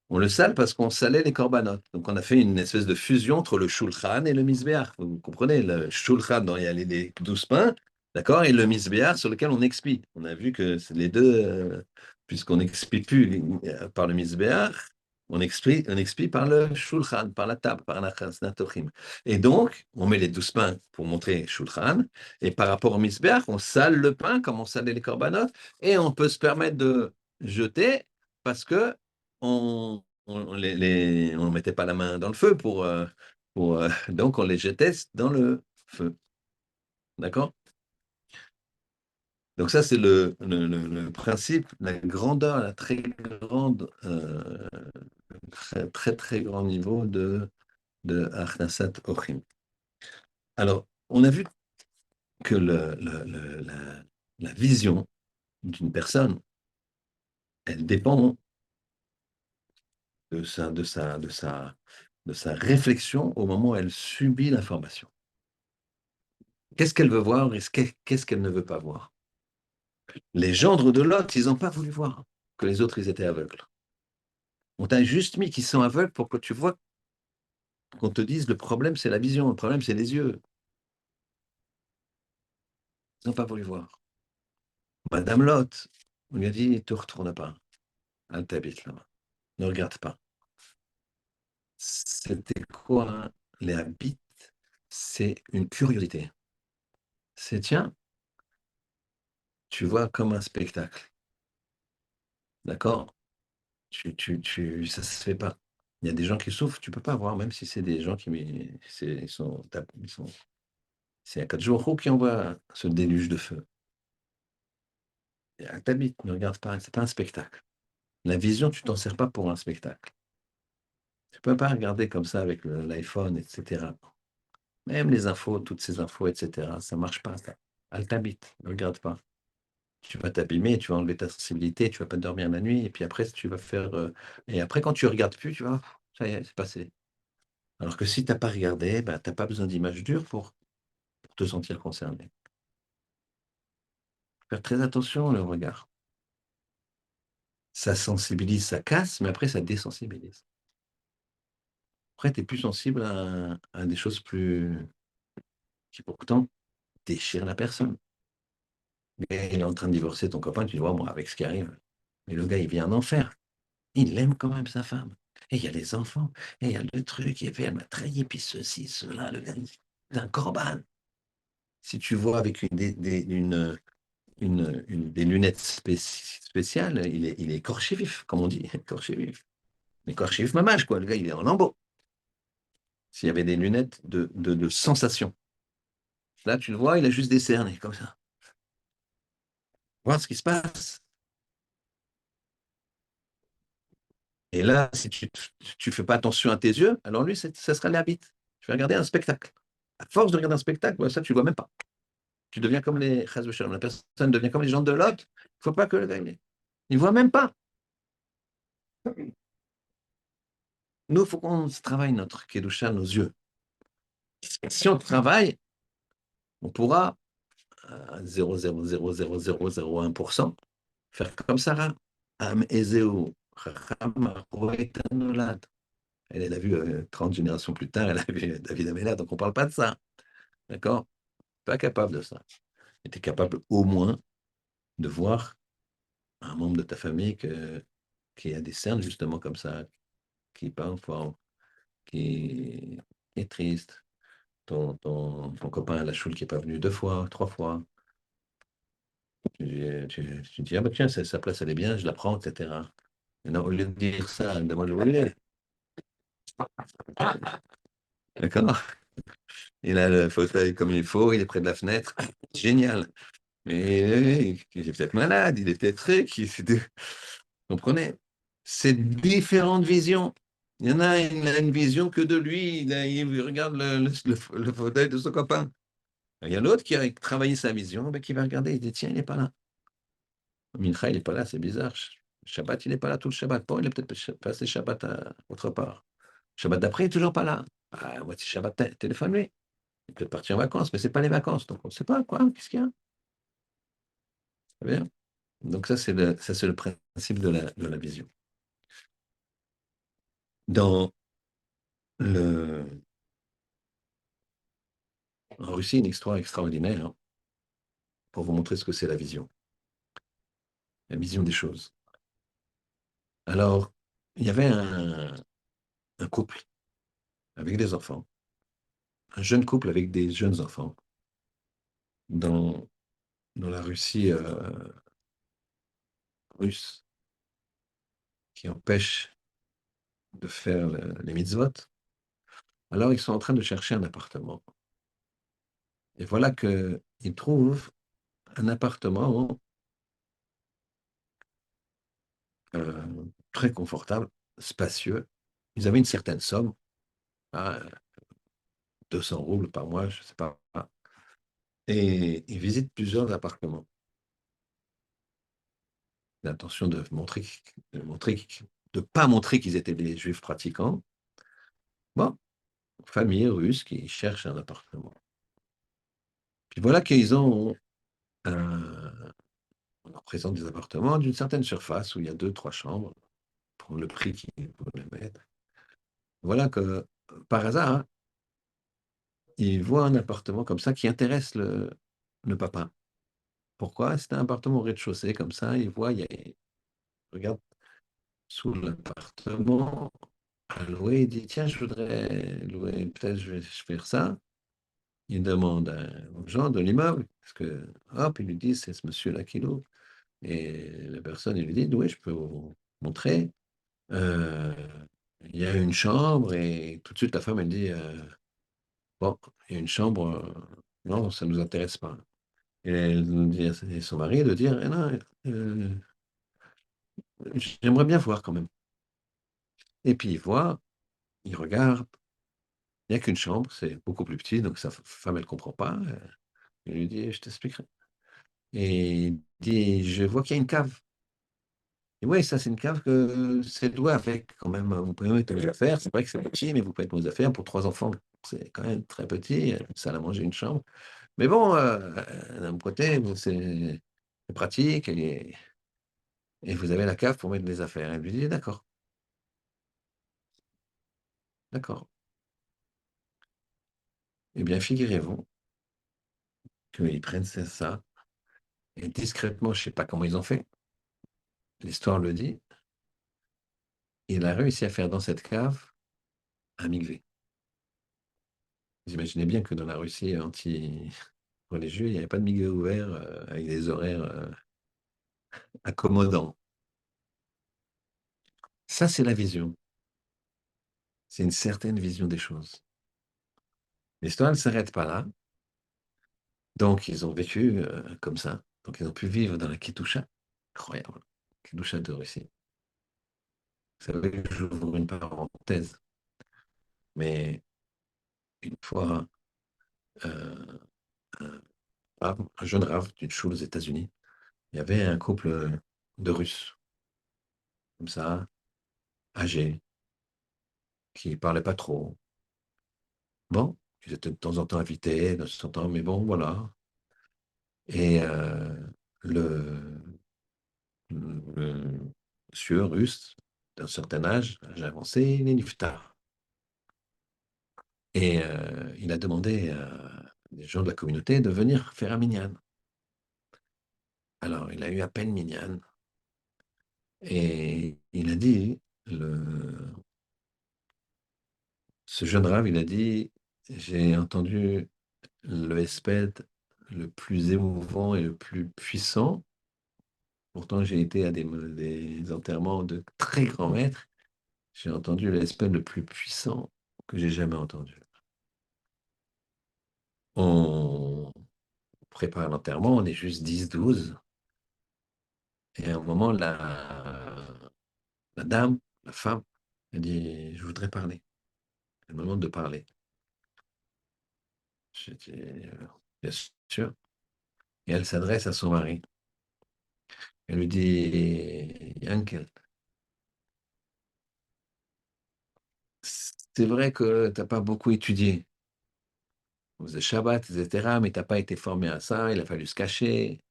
On le sale parce qu'on salait les corbanotes. Donc on a fait une espèce de fusion entre le shulchan et le misbéach. Vous comprenez, le shulchan, dans il y a les 12 pains, d'accord, et le misbéach sur lequel on expie. On a vu que c'est les deux, puisqu'on n'expie plus par le misbéach, on expie par le shulchan, par la table, par la natochim. Et donc, on met les 12 pains pour montrer shulchan, et par rapport au misbéach, on sale le pain comme on salait les corbanotes, et on peut se permettre de jeter parce que on mettait pas la main dans le feu donc on les jetait dans le feu. D'accord? Donc ça, c'est le principe, la grandeur, la très grande, très, très, très grand niveau de Achnasat Ochim. Alors, on a vu que la vision d'une personne, elle dépend de sa réflexion au moment où elle subit l'information. Qu'est-ce qu'elle veut voir et qu'est-ce qu'elle ne veut pas voir? Les gendres de Lot, ils n'ont pas voulu voir que les autres, ils étaient aveugles. On t'a juste mis qu'ils sont aveugles pour que tu vois, qu'on te dise le problème, c'est la vision, le problème, c'est les yeux. Ils n'ont pas voulu voir. Madame Lot, on lui a dit, ne te retourne pas. Elle t'habite là-bas. Ne regarde pas. C'était quoi, hein, les habits? C'est une curiosité. C'est, tiens, tu vois comme un spectacle. D'accord? Ça se fait pas. Il y a des gens qui souffrent, tu peux pas voir, même si c'est des gens ils sont, c'est un 4 jours qui envoie ce déluge de feu. Et à t'habite, ne regarde pas, c'est pas un spectacle. La vision, tu t'en sers pas pour un spectacle. Tu peux pas regarder comme ça avec l'iPhone, etc. Même les infos, toutes ces infos, etc. Ça marche pas, ça. Elle t'habite, ne regarde pas. Tu vas t'abîmer, tu vas enlever ta sensibilité, tu vas pas dormir la nuit, et puis après, tu vas faire. Et après, quand tu regardes plus, tu vas. Ça y est, c'est passé. Alors que si tu n'as pas regardé, ben, tu n'as pas besoin d'images dures pour te sentir concerné. Faire très attention le regard. Ça sensibilise, ça casse, mais après, ça désensibilise. Après, tu es plus sensible à des choses plus qui pourtant déchirent la personne. Le gars, il est en train de divorcer ton copain, tu dis, ouais, moi, avec ce qui arrive. Mais le gars, il vient en enfer. Il aime quand même sa femme. Et il y a les enfants. Et il y a le truc. Et puis, elle m'a trahi. Puis ceci, cela. Le gars, c'est un corban. Si tu vois avec des lunettes spéciales, il est écorché vif, comme on dit, écorché vif. Écorché vif mamage, quoi. Le gars, il est en lambeaux. S'il y avait des lunettes de sensation. Là, tu le vois, il a juste décerné, comme ça. Voir ce qui se passe. Et là, si tu fais pas attention à tes yeux, alors lui, ça sera les habits. Tu vas regarder un spectacle. À force de regarder un spectacle, ça, tu ne le vois même pas. Tu deviens comme les chas v'shalom. La personne devient comme les gens de Lot. Il ne faut pas que le gars, il ne voit même pas. Nous, il faut qu'on travaille notre kedusha, nos yeux. Si on travaille, on pourra à 0,0000001% faire comme Sarah. Am ezeu, chacham roet nolad. Elle a vu 30 générations plus tard, elle a vu David Amela, donc on ne parle pas de ça. D'accord? Pas capable de ça. Tu es capable au moins de voir un membre de ta famille qui a des cernes justement comme ça, qui parle fort, qui est triste. Ton copain à la choule qui n'est pas venu deux fois, trois fois. Tu dis, ah bah tiens, sa place elle est bien, je la prends, etc. Mais non, au lieu de dire ça, demande le volet. D'accord? Il a le fauteuil comme il faut, il est près de la fenêtre. Génial. Mais il est peut-être malade, il est peut-être truc. Comprenez? C'est différentes visions. Il y en a, il a une vision que de lui, il regarde le fauteuil de son copain. Il y a l'autre qui a travaillé sa vision, ben, qui va regarder, il dit, tiens, il n'est pas là. Mincha, il n'est pas là, c'est bizarre. Shabbat, il n'est pas là tout le Shabbat. Bon, il est peut-être passé Shabbat autre part. Shabbat d'après, il n'est toujours pas là. Ah, moitié Shabbat, téléphone-lui. Il peut partir en vacances, mais ce n'est pas les vacances. Donc, on ne sait pas, quoi. Qu'est-ce qu'il y a? Très bien. Donc, ça, c'est le principe de la vision. Dans le, en Russie, une histoire extraordinaire hein, pour vous montrer ce que c'est la vision des choses. Alors, il y avait un couple avec des enfants, un jeune couple avec des jeunes enfants dans, dans la Russie russe qui empêche de faire les mitzvot. Alors, ils sont en train de chercher un appartement. Et voilà qu'ils trouvent un appartement très confortable, spacieux. Ils avaient une certaine somme, hein, 200 roubles par mois, je ne sais pas. Et ils visitent plusieurs appartements. L'intention de pas montrer qu'ils étaient des juifs pratiquants. Bon, famille russe qui cherche un appartement. Puis voilà qu'ils ont on leur présente des appartements d'une certaine surface où il y a deux, trois chambres pour le prix qu'ils voulaient mettre. Voilà que par hasard, hein, ils voient un appartement comme ça qui intéresse le papa. Pourquoi? C'est un appartement au rez-de-chaussée comme ça. Il voit, regarde sous l'appartement à louer. Il dit, tiens, je voudrais louer, peut-être je vais faire ça. Il demande aux gens de l'immeuble, parce que, hop, il lui dit, c'est ce monsieur-là qui loue. Et la personne, il lui dit, oui, je peux vous montrer. Euh, il y a une chambre, et tout de suite, la femme, elle dit, bon, il y a une chambre, non, ça ne nous intéresse pas. Et elle dit à son mari de dire, eh non, euh, j'aimerais bien voir quand même. Et puis il voit, il regarde, il n'y a qu'une chambre, c'est beaucoup plus petit, donc sa femme, elle ne comprend pas. Il lui dit, je t'expliquerai. Et il dit, je vois qu'il y a une cave. Et oui, ça, c'est une cave que c'est doué avec quand même. Vous pouvez mettre vos affaires. C'est vrai que c'est petit, mais vous pouvez mettre vos affaires pour trois enfants. C'est quand même très petit. Une salle à manger, une chambre. Mais bon, d'un côté, c'est pratique et vous avez la cave pour mettre les affaires. Elle lui dit, d'accord, d'accord. Eh bien, figurez-vous qu'ils prennent ça et discrètement, je ne sais pas comment ils ont fait, l'histoire le dit, il a réussi à faire dans cette cave un mikvé. Vous imaginez bien que dans la Russie anti-religieuse, il n'y avait pas de mikvé ouvert avec des horaires accommodants. Ça, c'est la vision. C'est une certaine vision des choses. L'histoire ne s'arrête pas là. Donc, ils ont vécu comme ça. Donc, ils ont pu vivre dans la Kitusha. Incroyable. Kitusha de Russie. Vous savez, j'ouvre une parenthèse. Mais une fois, euh, un, un jeune rave d'une choule aux États-Unis, il y avait un couple de Russes, comme ça, âgés, qui ne parlaient pas trop. Bon, ils étaient de temps en temps invités, de temps en temps, mais bon, voilà. Et le, le monsieur russe, d'un certain âge avancé, il est niftar. Et il a demandé à des gens de la communauté de venir faire un minyan. Alors, il a eu à peine minyan. Et il a dit, ce jeune rave, il a dit, j'ai entendu le hesped le plus émouvant et le plus puissant. Pourtant, j'ai été à des enterrements de très grands maîtres. J'ai entendu le hesped le plus puissant que j'ai jamais entendu. On prépare l'enterrement, on est juste 10, 12. Et à un moment, la dame, la femme, elle dit, je voudrais parler. Elle me demande de parler. J'ai dit, bien sûr. Et elle s'adresse à son mari. Elle lui dit, Yankel, c'est vrai que tu n'as pas beaucoup étudié. On faisait Shabbat, etc., mais tu n'as pas été formé à ça, il a fallu se cacher.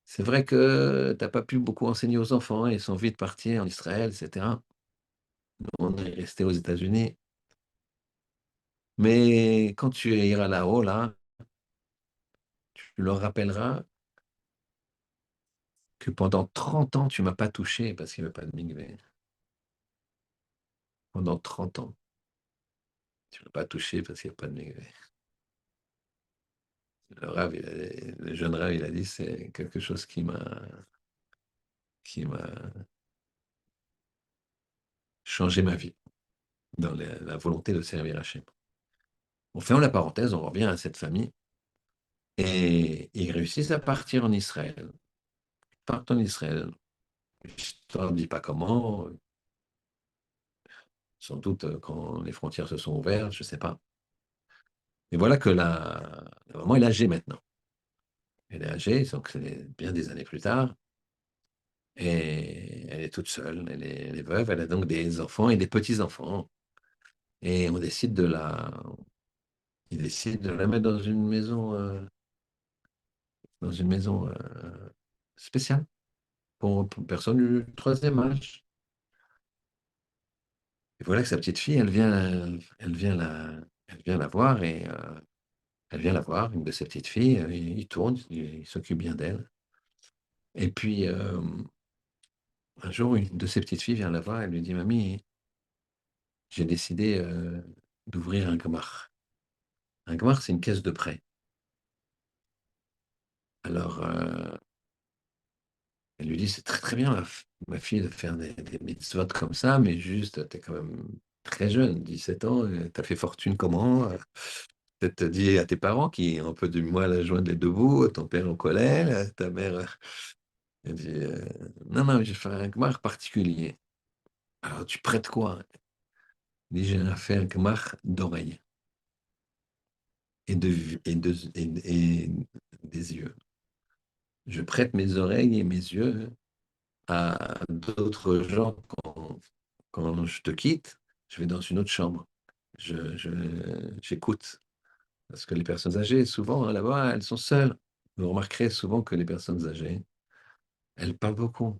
C'est vrai que tu n'as pas pu beaucoup enseigner aux enfants, ils sont vite partis en Israël, etc. Nous, on est resté aux États-Unis. Mais quand tu iras là-haut, là, tu leur rappelleras que pendant 30 ans, tu ne m'as pas touché parce qu'il n'y avait pas de migvé. Pendant 30 ans, tu ne m'as pas touché parce qu'il n'y a pas de migvé. Le jeune Rav, il a dit, c'est quelque chose qui m'a changé ma vie dans la volonté de servir Hachem. On ferme la parenthèse, on revient à cette famille et ils réussissent à partir en Israël. Ils partent en Israël. Je ne dis pas comment, sans doute quand les frontières se sont ouvertes, je ne sais pas. Mais voilà que la maman est âgée maintenant. Elle est âgée, donc c'est bien des années plus tard. Et elle est toute seule, elle est veuve, elle a donc des enfants et des petits-enfants. Et il décide de la mettre dans une maison spéciale pour personnes du troisième âge. Et voilà que sa petite fille, elle vient la voir et elle vient la voir, une de ses petites filles, il tourne, il s'occupe bien d'elle. Et puis, un jour, une de ses petites filles vient la voir, elle lui dit, Mamie, j'ai décidé d'ouvrir un gmar. Un gmar, c'est une caisse de prêt. Alors, elle lui dit, c'est très très bien, ma fille, de faire des mitzvot comme ça, mais juste, tu es quand même très jeune, 17 ans, tu as fait fortune comment? Peut-être dit à tes parents qui ont un peu du mal à joindre les deux bouts, ton père en colère, ta mère, elle dit, non, non, j'ai fait un gmar particulier. Alors, tu prêtes quoi? Il dit, j'ai fait un gmar d'oreilles et des yeux. Je prête mes oreilles et mes yeux à d'autres gens quand je te quitte, je vais dans une autre chambre. J'écoute. Parce que les personnes âgées, souvent, hein, là-bas, elles sont seules. Vous remarquerez souvent que les personnes âgées, elles parlent beaucoup.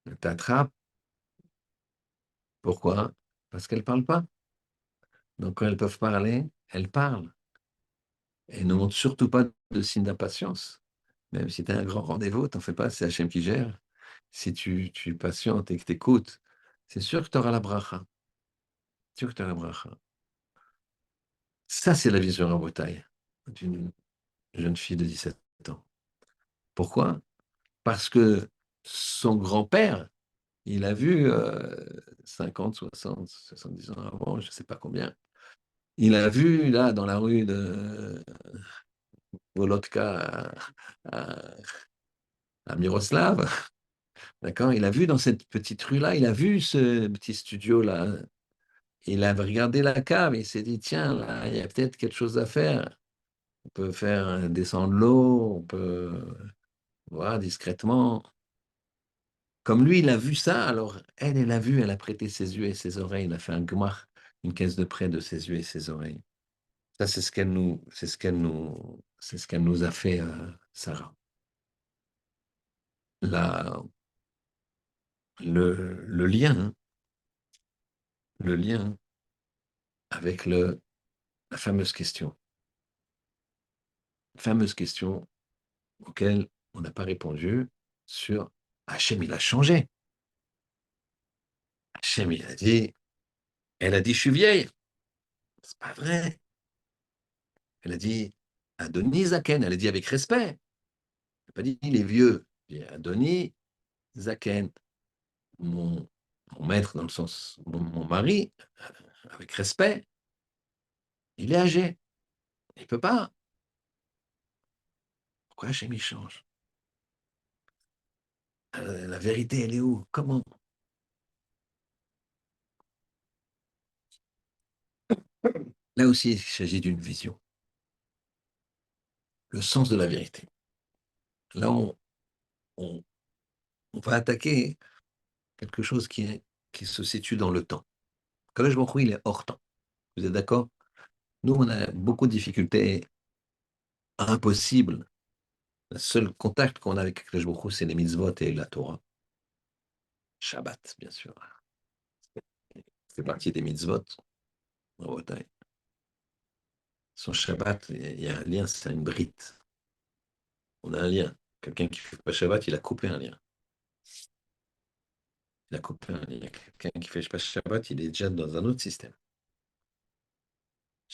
Elles t'attrapent. Pourquoi? Parce qu'elles ne parlent pas. Donc, quand elles peuvent parler, elles parlent. Et ne montrent surtout pas de signe d'impatience. Même si tu as un grand rendez-vous, t'en fais pas, c'est Hachem qui gère. Si tu patientes et que tu écoutes, c'est sûr que tu auras la bracha. C'est sûr que tu auras la bracha. Ça, c'est la vision rabotaille d'une jeune fille de 17 ans. Pourquoi? Parce que son grand-père, il a vu 50, 60, 70 ans avant, je ne sais pas combien, il a vu là dans la rue de Volotka à Miroslav, d'accord? Il a vu dans cette petite rue-là, il a vu ce petit studio-là. Il a regardé la cave et il s'est dit, tiens, là, il y a peut-être quelque chose à faire. On peut faire descendre l'eau, on peut voir discrètement. Comme lui, il a vu ça, alors elle a vu, elle a prêté ses yeux et ses oreilles, elle a fait un gmar, une caisse de prêt de ses yeux et ses oreilles. Ça, c'est ce qu'elle nous a fait, Sarah. La, le lien, hein, le lien. avec la fameuse question auquel on n'a pas répondu sur Hachem, il a changé. Hachem, il a dit, elle a dit, je suis vieille. C'est pas vrai. Elle a dit, Adonis Zaken, elle a dit avec respect. Elle n'a pas dit, il est vieux. Elle a dit, Adonis Zaken, mon, mon maître, dans le sens, mon mari, avec respect, il est âgé. Il ne peut pas. Pourquoi Hachem, il change? La vérité, elle est où? Comment? Là aussi, il s'agit d'une vision. Le sens de la vérité. Là, on, on va attaquer quelque chose qui se situe dans le temps. Kadosh Baruch Hu, il est hors temps. Vous êtes d'accord? Nous, on a beaucoup de difficultés impossibles. Le seul contact qu'on a avec Kadosh Baruch Hu, c'est les mitzvot et la Torah. Shabbat, bien sûr. C'est partie des mitzvot en Bretagne. Son Shabbat, il y a un lien, c'est une brite. On a un lien. Quelqu'un qui ne fait pas Shabbat, il a coupé un lien. Il a coupé un lien. Quelqu'un qui ne fait pas Shabbat, il est déjà dans un autre système.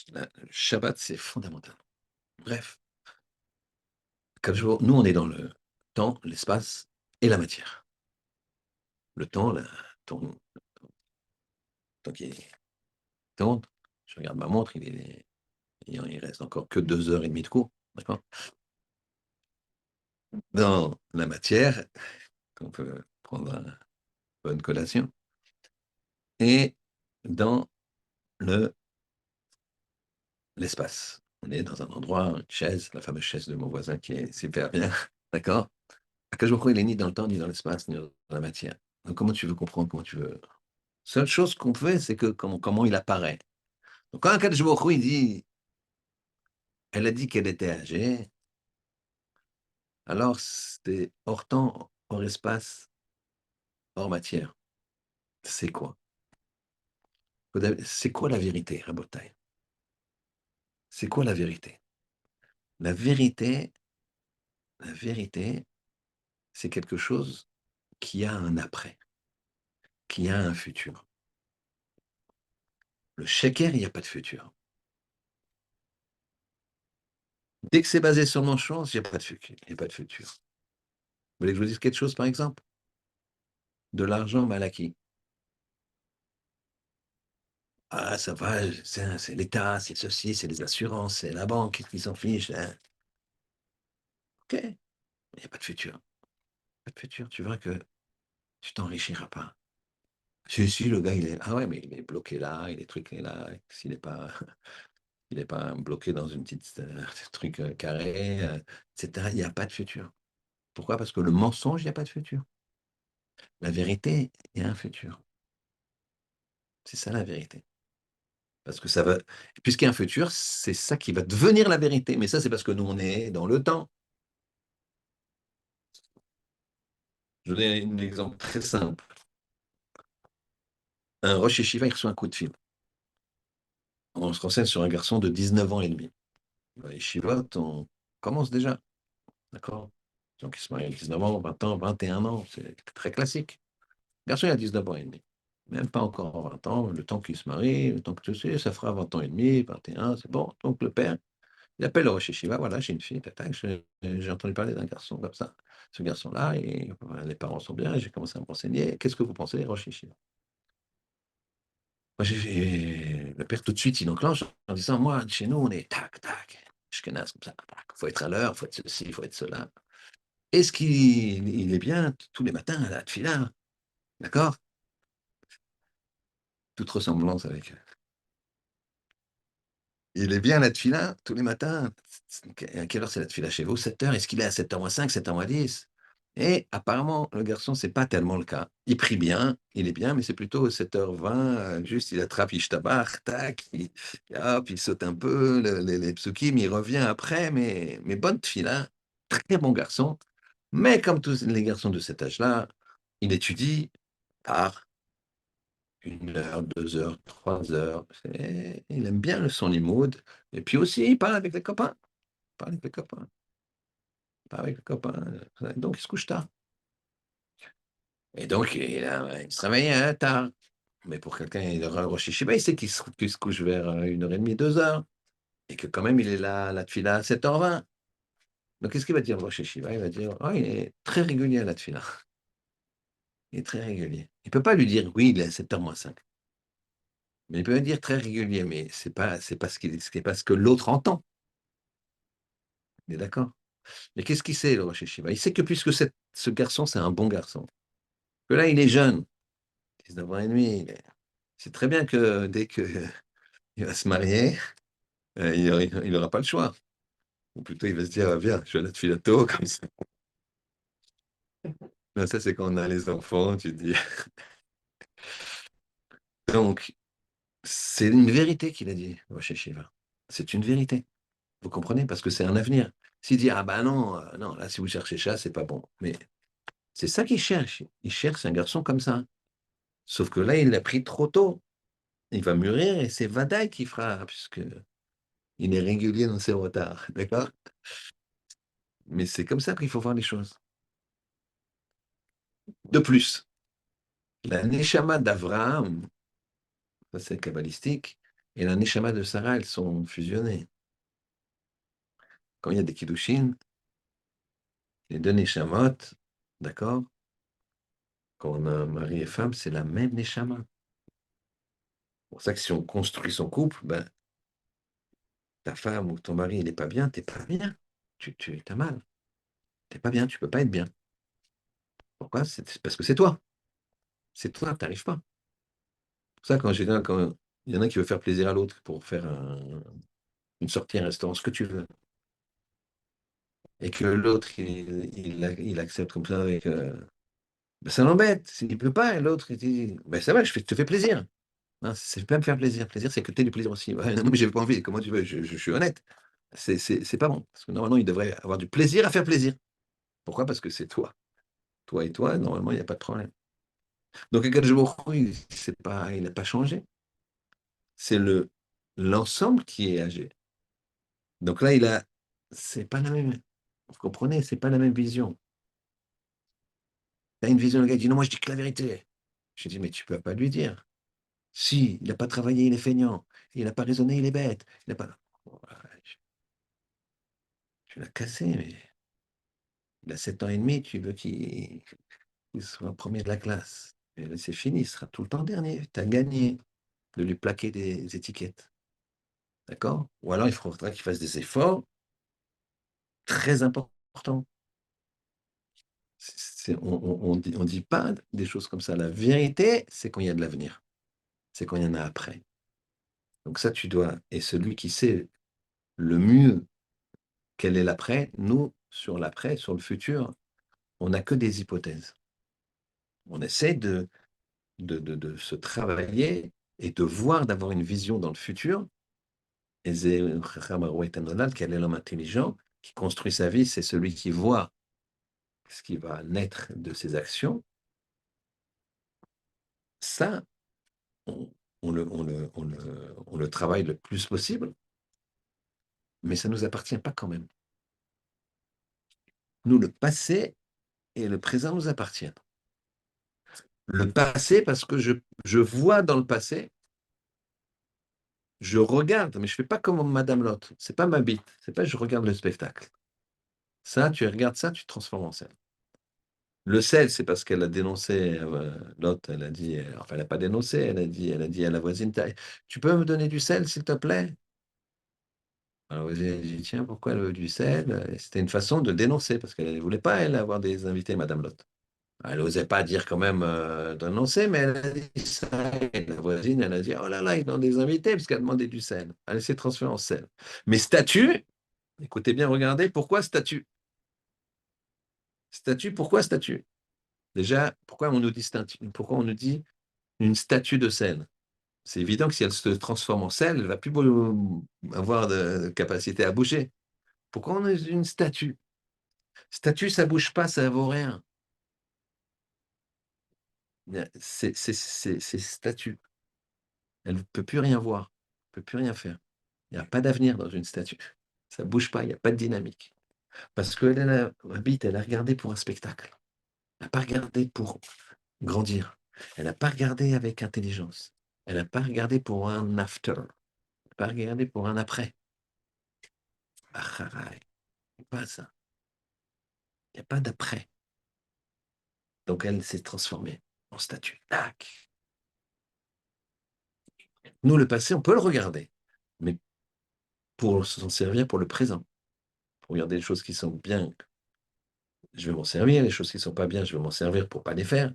Le Shabbat, c'est fondamental. Bref, nous, on est dans le temps, l'espace et la matière. Le temps, ton, temps qui tourne. Je regarde ma montre, il reste encore que 2 heures et demie de cours. D'accord? Dans la matière, qu'on peut prendre une bonne collation, et dans le, l'espace. On est dans un endroit, une chaise, la fameuse chaise de mon voisin qui est super bien. D'accord? Akash il est ni dans le temps, ni dans l'espace, ni dans la matière. Donc, comment tu veux comprendre, comment tu veux. Seule chose qu'on fait, c'est que comment il apparaît. Donc, quand Akash il dit, elle a dit qu'elle était âgée, alors c'est hors temps, hors espace, hors matière. C'est quoi? C'est quoi la vérité, Rabotai? C'est quoi la vérité? La vérité, la vérité, c'est quelque chose qui a un après, qui a un futur. Le shaker, il n'y a pas de futur. Dès que c'est basé sur non-chance, il n'y a pas de futur. Il n'y a pas de futur. Vous voulez que je vous dise quelque chose, par exemple? De l'argent mal acquis. Ah, ça va, c'est l'État, c'est ceci, c'est les assurances, c'est la banque qui s'en fiche, hein. OK, il n'y a pas de futur. Pas de futur, tu verras que tu t'enrichiras pas. Si, le gars, il est. Ah ouais, mais il est bloqué là, il est truqué là. S'il n'est pas, il est pas bloqué dans une petite truc carré, etc., il n'y a pas de futur. Pourquoi? Parce que le mensonge, il n'y a pas de futur. La vérité, il y a un futur. C'est ça la vérité. Parce que ça va. Puisqu'il y a un futur, c'est ça qui va devenir la vérité. Mais ça, c'est parce que nous, on est dans le temps. Je vous donne un exemple très simple. Un Rosh Yeshiva, il reçoit un coup de fil. On se renseigne sur un garçon de 19 ans et demi. Les Yeshivot, on commence déjà. D'accord? Donc, il se marie à 19 ans, 20 ans, 21 ans. C'est très classique. Le garçon, il a 19 ans et demi. Même pas encore 20 ans. Le temps qu'il se marie, le temps que tu sais, ça fera 20 ans et demi, 21, c'est bon. Donc, le père, il appelle le Rosh Yeshiva, voilà, j'ai une fille, tac, j'ai entendu parler d'un garçon comme ça. Ce garçon-là, les parents sont bien, j'ai commencé à me renseigner. Qu'est-ce que vous pensez, Rosh Yeshiva? Moi, le père, tout de suite, il enclenche en disant, moi, chez nous, on est tac, tac, Ashkenaz, comme ça, tac. Faut être à l'heure, faut être ceci, faut être cela. Est-ce qu'il est bien tous les matins à la tefila? D'accord? Toute ressemblance avec. Il est bien à la tefila tous les matins. À quelle heure c'est la tefila chez vous? 7 heures. Est-ce qu'il est à 7h moins 5, 7h moins 10? Et apparemment, le garçon, c'est pas tellement le cas. Il prie bien, il est bien, mais c'est plutôt 7h20, juste il attrape Ishtabach, tac, hop, il saute un peu, les psukim, il revient après, mais bonne tefila, très bon garçon. Mais comme tous les garçons de cet âge-là, il étudie tard, 1 heure, 2 heures, 3 heures. Il aime bien le son limoud. Et puis aussi, il parle avec les copains. Il parle avec les copains. Il parle avec les copains. Donc, il se couche tard. Et donc, il se réveille tard. Mais pour quelqu'un, il aura un Rosh Hashiva, il sait qu'il se couche vers 1 heure et demie, 2 heures. Et que quand même, il est là, à la tefila à 7h20. Donc, qu'est-ce qu'il va dire, le Rosh Hashiva? Il va dire, oh, il est très régulier à la tefila. Il est très régulier. Il ne peut pas lui dire, oui, il est à 7h moins 5. Mais il peut lui dire très régulier, mais c'est pas ce que l'autre entend. Il est d'accord? Mais qu'est-ce qu'il sait, le Rosh Hashiva? Il sait que puisque ce garçon, c'est un bon garçon, que là, il est jeune, 19 ans et demi, c'est très bien que dès qu'il va se marier, il n'aura pas le choix. Ou plutôt, il va se dire, ah, viens, je vais à la filato, comme ça. Non, ça, c'est quand on a les enfants, tu te dis. Donc, c'est une vérité qu'il a dit, Rosh Hashiva. C'est une vérité. Vous comprenez? Parce que c'est un avenir. S'il dit, ah ben non, non, là, si vous cherchez ça, c'est pas bon. Mais c'est ça qu'il cherche. Il cherche un garçon comme ça. Sauf que là, il l'a pris trop tôt. Il va mûrir et c'est Vadaï qui fera, puisque il est régulier dans ses retards. D'accord? Mais c'est comme ça qu'il faut voir les choses. De plus, la Neshama d'Avraham, ça c'est kabbalistique, et la Neshama de Sarah, elles sont fusionnées. Quand il y a des Kiddushin, les deux Neshamot, d'accord? Quand on a mari et femme, c'est la même Neshama. C'est pour ça que si on construit son couple, ben, ta femme ou ton mari, il n'est pas bien, t'es pas bien. Tu as mal. T'es pas bien, tu peux pas être bien. Pourquoi? C'est parce que c'est toi. C'est toi, t'arrives pas. C'est pour ça, quand il y en a qui veut faire plaisir à l'autre pour faire une sortie, un restaurant, ce que tu veux, et que l'autre, il accepte comme ça avec. Ben, ça l'embête. S'il ne peut pas, et l'autre, il dit ben, ça va, je te fais plaisir. Non, c'est pas me faire plaisir. Plaisir, c'est que tu aies du plaisir aussi. Ouais, non, mais j'ai pas envie. Comment tu veux? Je suis honnête. C'est pas bon. Parce que normalement, il devrait avoir du plaisir à faire plaisir. Pourquoi? Parce que c'est toi. Toi et toi, normalement, il n'y a pas de problème. Donc, il n'a pas changé. C'est l'ensemble qui est âgé. Donc là, c'est pas la même, vous comprenez, c'est pas la même vision. Tu as une vision, le gars dit, non, moi je dis que la vérité. Je dis, mais tu peux pas lui dire. Si, il n'a pas travaillé, il est feignant. Il n'a pas raisonné, il est bête. Il n'a pas. Oh, tu l'as cassé, mais il a 7 ans et demi, tu veux qu'il soit premier de la classe. Et là, c'est fini, il sera tout le temps dernier. Tu as gagné de lui plaquer des étiquettes. D'accord? Ou alors il faudra qu'il fasse des efforts très importants. On dit pas des choses comme ça. La vérité, c'est quand il y a de l'avenir. C'est quand il y en a après. Donc ça, tu dois. Et celui qui sait le mieux quel est l'après, nous, sur l'après, sur le futur, on n'a que des hypothèses. On essaie de se travailler et de voir, d'avoir une vision dans le futur. Et quel est l'homme intelligent qui construit sa vie, c'est celui qui voit ce qui va naître de ses actions. Ça, on, on le travaille le plus possible, mais ça ne nous appartient pas quand même. Nous, le passé et le présent nous appartiennent. Le passé, parce que je vois dans le passé, je regarde, mais je ne fais pas comme Madame Lot. C'est pas ma bite. C'est pas je regarde le spectacle. Ça, tu regardes ça, tu te transformes en scène. Le sel, c'est parce qu'elle a dénoncé Lot. Elle a dit, enfin, elle n'a pas dénoncé. Elle a dit à la voisine, tu peux me donner du sel, s'il te plaît? Alors, la voisine a dit, tiens, pourquoi elle veut du sel? Et c'était une façon de dénoncer parce qu'elle ne voulait pas, elle, avoir des invités, Madame Lot. Elle n'osait pas dire quand même d'annoncer, mais elle a dit ça. Et la voisine, elle a dit, oh là là, ils ont des invités parce qu'elle a demandé du sel. Elle s'est transformée en sel. Mais statue, écoutez bien, regardez, pourquoi statue? Statue, pourquoi statue? Déjà, pourquoi on nous dit une statue de sel? C'est évident que si elle se transforme en sel, elle ne va plus avoir de capacité à bouger. Pourquoi on a une statue? Statue, ça ne bouge pas, ça ne vaut rien. Ces statues, elle ne peut plus rien voir, elle ne peut plus rien faire. Il n'y a pas d'avenir dans une statue. Ça ne bouge pas, il n'y a pas de dynamique. Parce qu'elle habite, elle a regardé pour un spectacle. Elle n'a pas regardé pour grandir. Elle n'a pas regardé avec intelligence. Elle n'a pas regardé pour un after. Elle n'a pas regardé pour un après. Acharai, pas ça. Il n'y a pas d'après. Donc elle s'est transformée en statue. Tac. Nous, le passé, on peut le regarder, mais pour s'en servir pour le présent. Pour regarder les choses qui sont bien, je vais m'en servir. Les choses qui ne sont pas bien, je vais m'en servir pour ne pas les faire.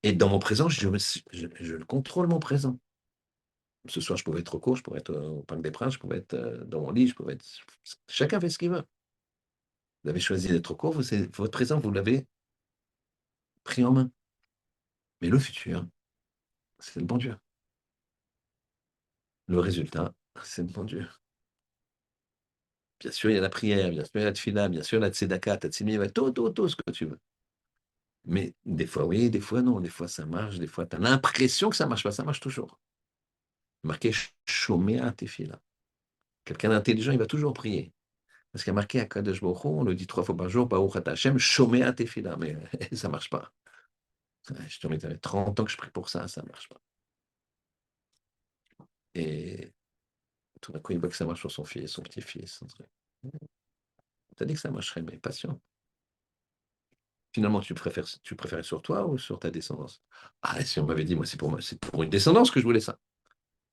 Et dans mon présent, je le contrôle mon présent. Ce soir, je pouvais être au cours, je pouvais être au Parc des Princes, je pouvais être dans mon lit, je pouvais être. Chacun fait ce qu'il veut. Vous avez choisi d'être au cours, votre présent, vous l'avez pris en main. Mais le futur, c'est le bon Dieu. Le résultat, c'est le bon Dieu. Bien sûr, il y a la prière, bien sûr, il y a la tefila, bien sûr, la tzedaka, ta tzimiva, tout ce que tu veux. Mais des fois, oui, des fois, non. Des fois, ça marche, des fois, tu as l'impression que ça marche pas. Ça marche toujours. Marqué Shomea Tefila. Quelqu'un d'intelligent, il va toujours prier. Parce qu'il y a marqué à Kadosh Baruch Hu, on le dit 3 fois par jour, Baruch Ata Hashem, Shomea Tefila. Mais ça marche pas. Je te dis, ça fait 30 ans que je prie pour ça, ça marche pas. Et tout d'un coup, il voit que ça marche sur son fils, son petit-fils. Tu as dit que ça marcherait, mais patient. Finalement, tu préférais sur toi ou sur ta descendance? Ah, si on m'avait dit, moi, c'est pour une descendance que je voulais ça.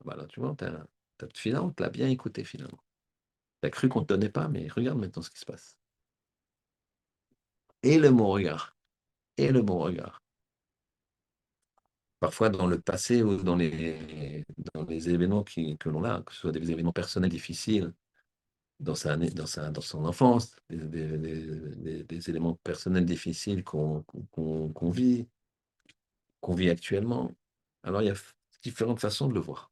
Voilà, tu vois, ta fille, on te l'a bien écouté finalement. Tu as cru qu'on ne te donnait pas, mais regarde maintenant ce qui se passe. Et le bon regard. Et le bon regard. Parfois, dans le passé ou dans les événements que l'on a, que ce soit des événements personnels difficiles dans son enfance, des éléments personnels difficiles qu'on vit actuellement. Alors, il y a différentes façons de le voir.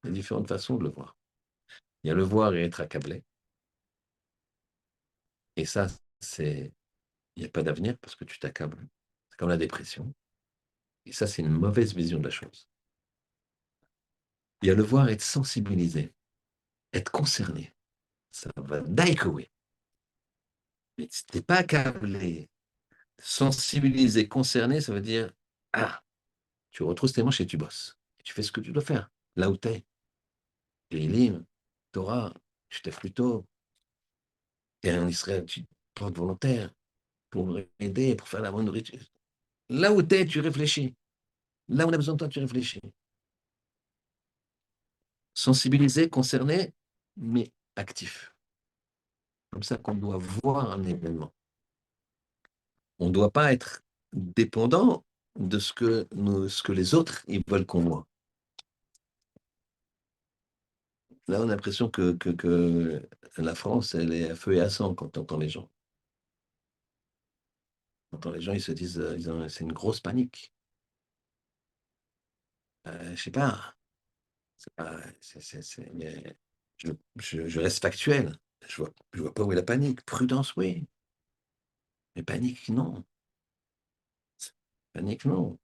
Il y a différentes façons de le voir. Il y a le voir et être accablé. Et ça, il n'y a pas d'avenir parce que tu t'accables. C'est comme la dépression. Et ça, c'est une mauvaise vision de la chose. Il y a le voir, être sensibilisé, être concerné. Ça va daïkoé. Mais si tu n'es pas accablé, sensibilisé, concerné, ça veut dire, ah, tu retrousses tes manches et tu bosses. Et tu fais ce que tu dois faire. Là où tu es. Télim, Torah, tu t'es plus tôt. Et en Israël, tu te portes volontaire pour aider, pour faire la bonne nourriture. Là où tu es, tu réfléchis. Là où on a besoin de toi, tu réfléchis. Sensibilisé, concerné, mais actif. Comme ça qu'on doit voir un événement. On ne doit pas être dépendant de ce que les autres ils veulent qu'on voit. Là, on a l'impression que la France, elle est à feu et à sang quand on entend les gens. Quand on entend les gens, ils se disent, c'est une grosse panique. Je sais pas. Mais je reste factuel. Je vois pas où est la panique. Prudence, oui. Mais panique, non. Panique, non.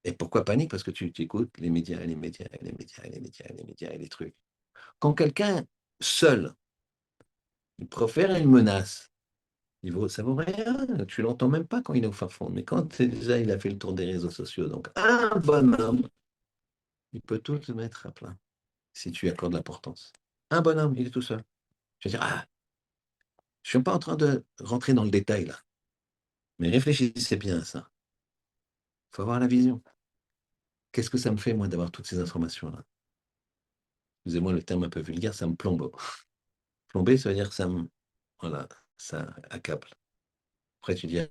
Et pourquoi panique? Parce que tu écoutes les médias, les médias, les médias, les médias, les médias et les trucs. Quand quelqu'un seul, il profère une menace, ça vaut rien. Tu l'entends même pas quand il est au fin fond. Mais quand déjà il a fait le tour des réseaux sociaux, donc un bonhomme, il peut tout te mettre à plat si tu lui accordes l'importance. Un bonhomme, il est tout seul. Je veux dire, ah, je suis pas en train de rentrer dans le détail là, mais réfléchissez bien à ça. Il faut avoir la vision. Qu'est-ce que ça me fait, moi, d'avoir toutes ces informations-là? Excusez-moi le terme un peu vulgaire, ça me plombe. Plomber, ça veut dire que voilà, ça accable. Après, tu dis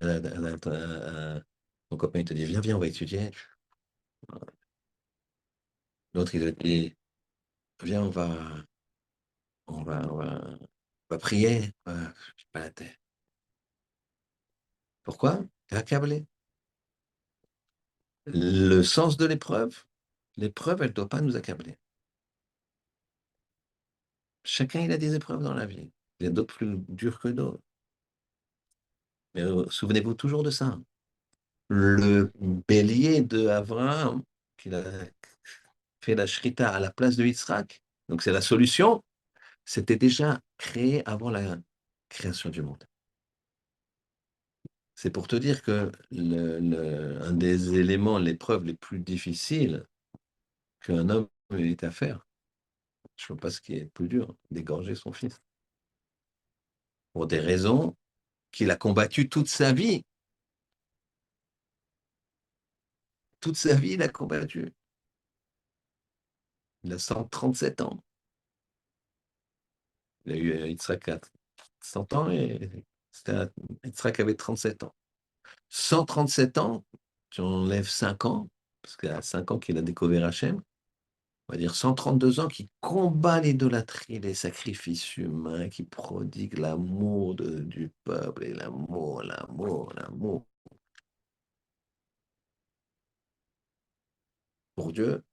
ton copain, il te dit, viens, viens, on va étudier. L'autre, il te dit, viens, on va prier. J'ai pas la tête. Pourquoi? T'es accablé. Le sens de l'épreuve, elle ne doit pas nous accabler. Chacun, il a des épreuves dans la vie. Il y a d'autres plus dures que d'autres. Mais souvenez-vous toujours de ça. le bélier de Abraham, qu'il a fait la shrita à la place de Yitzhak. Donc c'est la solution. C'était déjà créé avant la création du monde. C'est pour te dire que un des éléments, l'épreuve les plus difficiles qu'un homme ait à faire, je ne vois pas ce qui est plus dur, d'égorger son fils. Pour des raisons qu'il a combattues toute sa vie. Toute sa vie, il a combattu. Il a 137 ans. Il a eu Yitzhak à 100 ans et Yitzhak avait 37 ans. 137 ans, tu enlèves 5 ans, parce qu'il y a 5 ans qu'il a découvert Hachem, on va dire 132 ans qui combat l'idolâtrie, les sacrifices humains, qui prodigue l'amour du peuple et l'amour, l'amour, l'amour pour Dieu.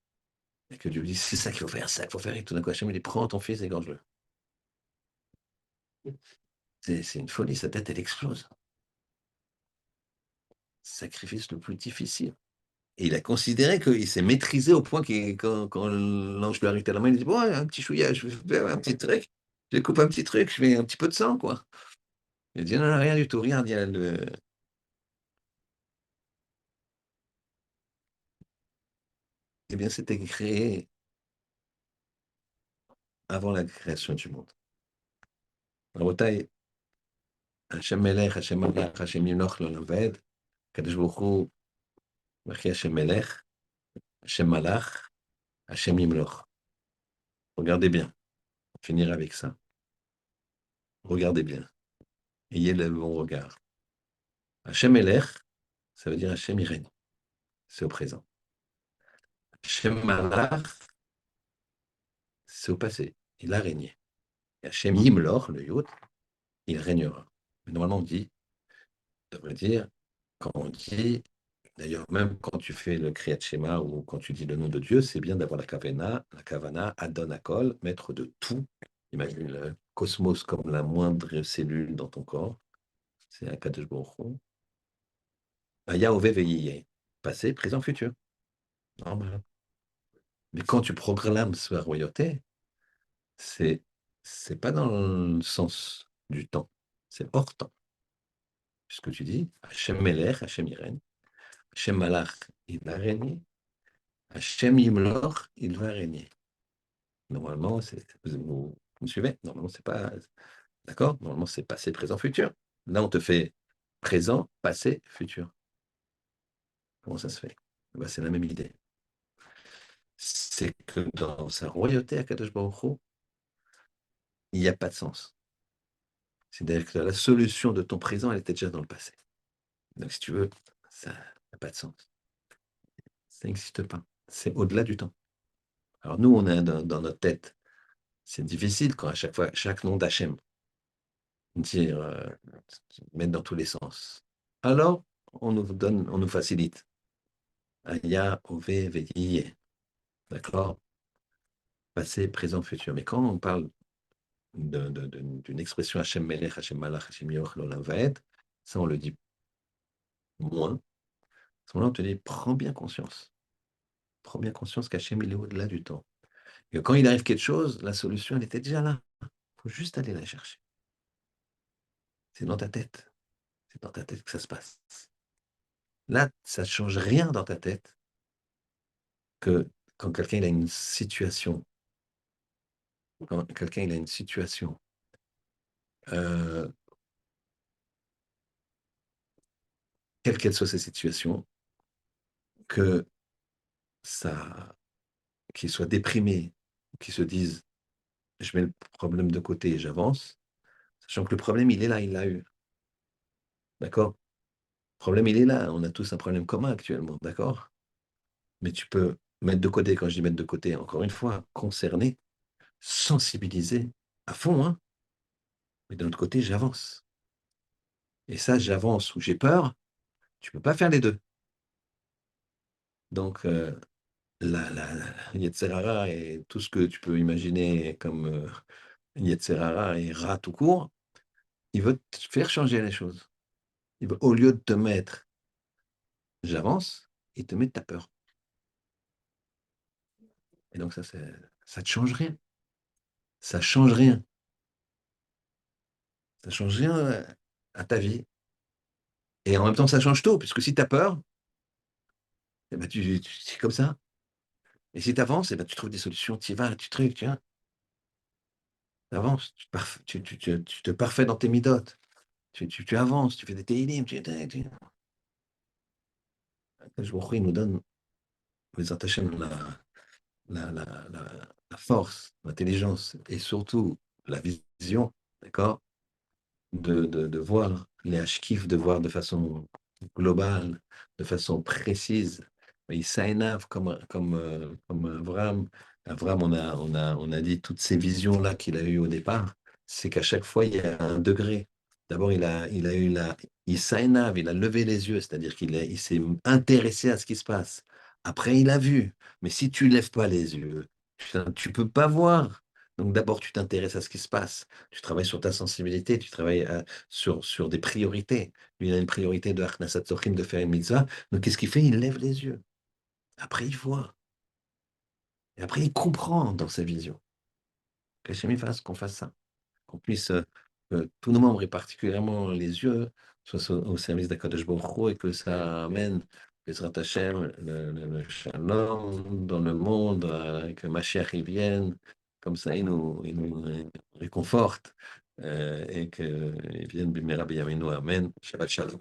Et que Dieu lui dit, c'est ça qu'il faut faire, c'est ça qu'il faut faire. Et tout d'un coup, Hachem, il dit, prends ton fils et égorge-le. C'est une folie, sa tête, elle explose. Sacrifice le plus difficile. Et il a considéré qu'il s'est maîtrisé au point que quand l'ange lui a arrêté la main, il dit, bon, un petit chouïa, je vais faire un petit truc, je coupe un petit truc, je mets un petit peu de sang, quoi. Il a dit, non, non, rien du tout, regarde, il y a Eh bien, c'était créé avant la création du monde. Rabotai, Hashem Melech, Hashem Malach, Hashem Yimloch, L'Olam Vaed, Kadosh Baruch Hu, Machi Hashem Melech, Hashem Malach, Hashem Yimloch. Regardez bien, on finira avec ça. Regardez bien, ayez le bon regard. Hashem Melech, ça veut dire Hashem il règne, c'est au présent. Hashem Malach, c'est au passé, il a régné. Et Hashem Yimloch, le Yod, il régnera. Mais normalement, on dit, ça veut dire, quand on dit d'ailleurs, même quand tu fais le Kriyat Shema ou quand tu dis le nom de Dieu, c'est bien d'avoir la Kavana, Adon Akol, maître de tout. Imagine le cosmos comme la moindre cellule dans ton corps. C'est un Kadosh Baruch Hu. Aya Ove Veyiye. Passé, présent, futur. Normal. Mais quand tu proclames sa royauté, c'est c'est pas dans le sens du temps, c'est hors temps. Puisque tu dis Hachem Melech, Hachem Yiren, Hachem Malach, il a régné, Hachem Yimloch, il va régner. Normalement, vous me suivez? Normalement, c'est pas. D'accord? Normalement, c'est passé, présent, futur. Là, on te fait présent, passé, futur. Comment ça se fait? Ben, c'est la même idée. C'est que dans sa royauté à Kadosh Baruch Hu, il n'y a pas de sens. C'est-à-dire que la solution de ton présent, elle était déjà dans le passé. Donc, si tu veux, ça n'a pas de sens. Ça n'existe pas. C'est au-delà du temps. Alors, nous, on a dans notre tête, c'est difficile quand à chaque fois, chaque nom d'Hachem, dire, mettre dans tous les sens. Alors, on nous facilite. Aya, Ove, Vediye. D'accord? Passé, présent, futur. Mais quand on parle d'une expression Hachem Melech, Hachem Malach, Hachem Yoch, L'Olam Vaed, ça on le dit moins. À ce moment-là, on te dit, prends bien conscience. Prends bien conscience qu'Hachem, il est au-delà du temps. Et que quand il arrive quelque chose, la solution, elle était déjà là. Il faut juste aller la chercher. C'est dans ta tête. C'est dans ta tête que ça se passe. Là, ça ne change rien dans ta tête que quand quelqu'un il a une situation, quand quelqu'un il a une situation, euh, quelle qu'elle soit sa situation, que ça, qu'il soit déprimé, qu'il se dise, je mets le problème de côté et j'avance, sachant que le problème, il est là, il l'a eu. D'accord? Le problème, il est là. On a tous un problème commun actuellement. D'accord? Mais tu peux mettre de côté, quand je dis mettre de côté, encore une fois, concerner, sensibiliser à fond, hein. Mais d'un autre côté, j'avance. Et ça, j'avance ou j'ai peur, tu peux pas faire les deux. Donc, la Yetzirara et tout ce que tu peux imaginer comme Yetzirara et rat tout court, il veut te faire changer les choses. Au lieu de te mettre j'avance, il te met de ta peur. Et donc ça te change rien. Ça change rien. Ça change rien à ta vie. Et en même temps, ça change tout, puisque si tu as peur, eh ben c'est comme ça. Et si tu avances, eh ben tu trouves des solutions, tu y vas, tu trucs, tu avances, tu te parfais dans tes midotes, tu avances, tu fais des télim, je vous prie, il nous donne, les Hachem, la force, l'intelligence et surtout la vision, d'accord, de voir les Hashkif, de voir de façon globale, de façon précise. Il s'énerve comme Avram. Avram, on a dit toutes ces visions-là qu'il a eues au départ, c'est qu'à chaque fois, il y a un degré. D'abord, il a eu il s'énerve, il a levé les yeux, c'est-à-dire il s'est intéressé à ce qui se passe. Après, il a vu. Mais si tu lèves pas les yeux, tu peux pas voir. Donc d'abord, tu t'intéresses à ce qui se passe. Tu travailles sur ta sensibilité, tu travailles sur des priorités. Lui, il a une priorité de Achnasat Sochim, de faire une mitzvah. Donc, qu'est-ce qu'il fait? Il lève les yeux. Après, il voit. Et après, il comprend dans sa vision. Que fasse qu'on fasse ça. Qu'on puisse, que tous nos membres, et particulièrement les yeux, soient au service d'Akadosh Baruch Hu et que ça amène Bezrat Hashem, le shalom dans le monde, que Mashiach y vienne. Comme ça, il nous réconforte et qu'il vienne Bimera B'Yaminu. Amen. Shabbat Shalom.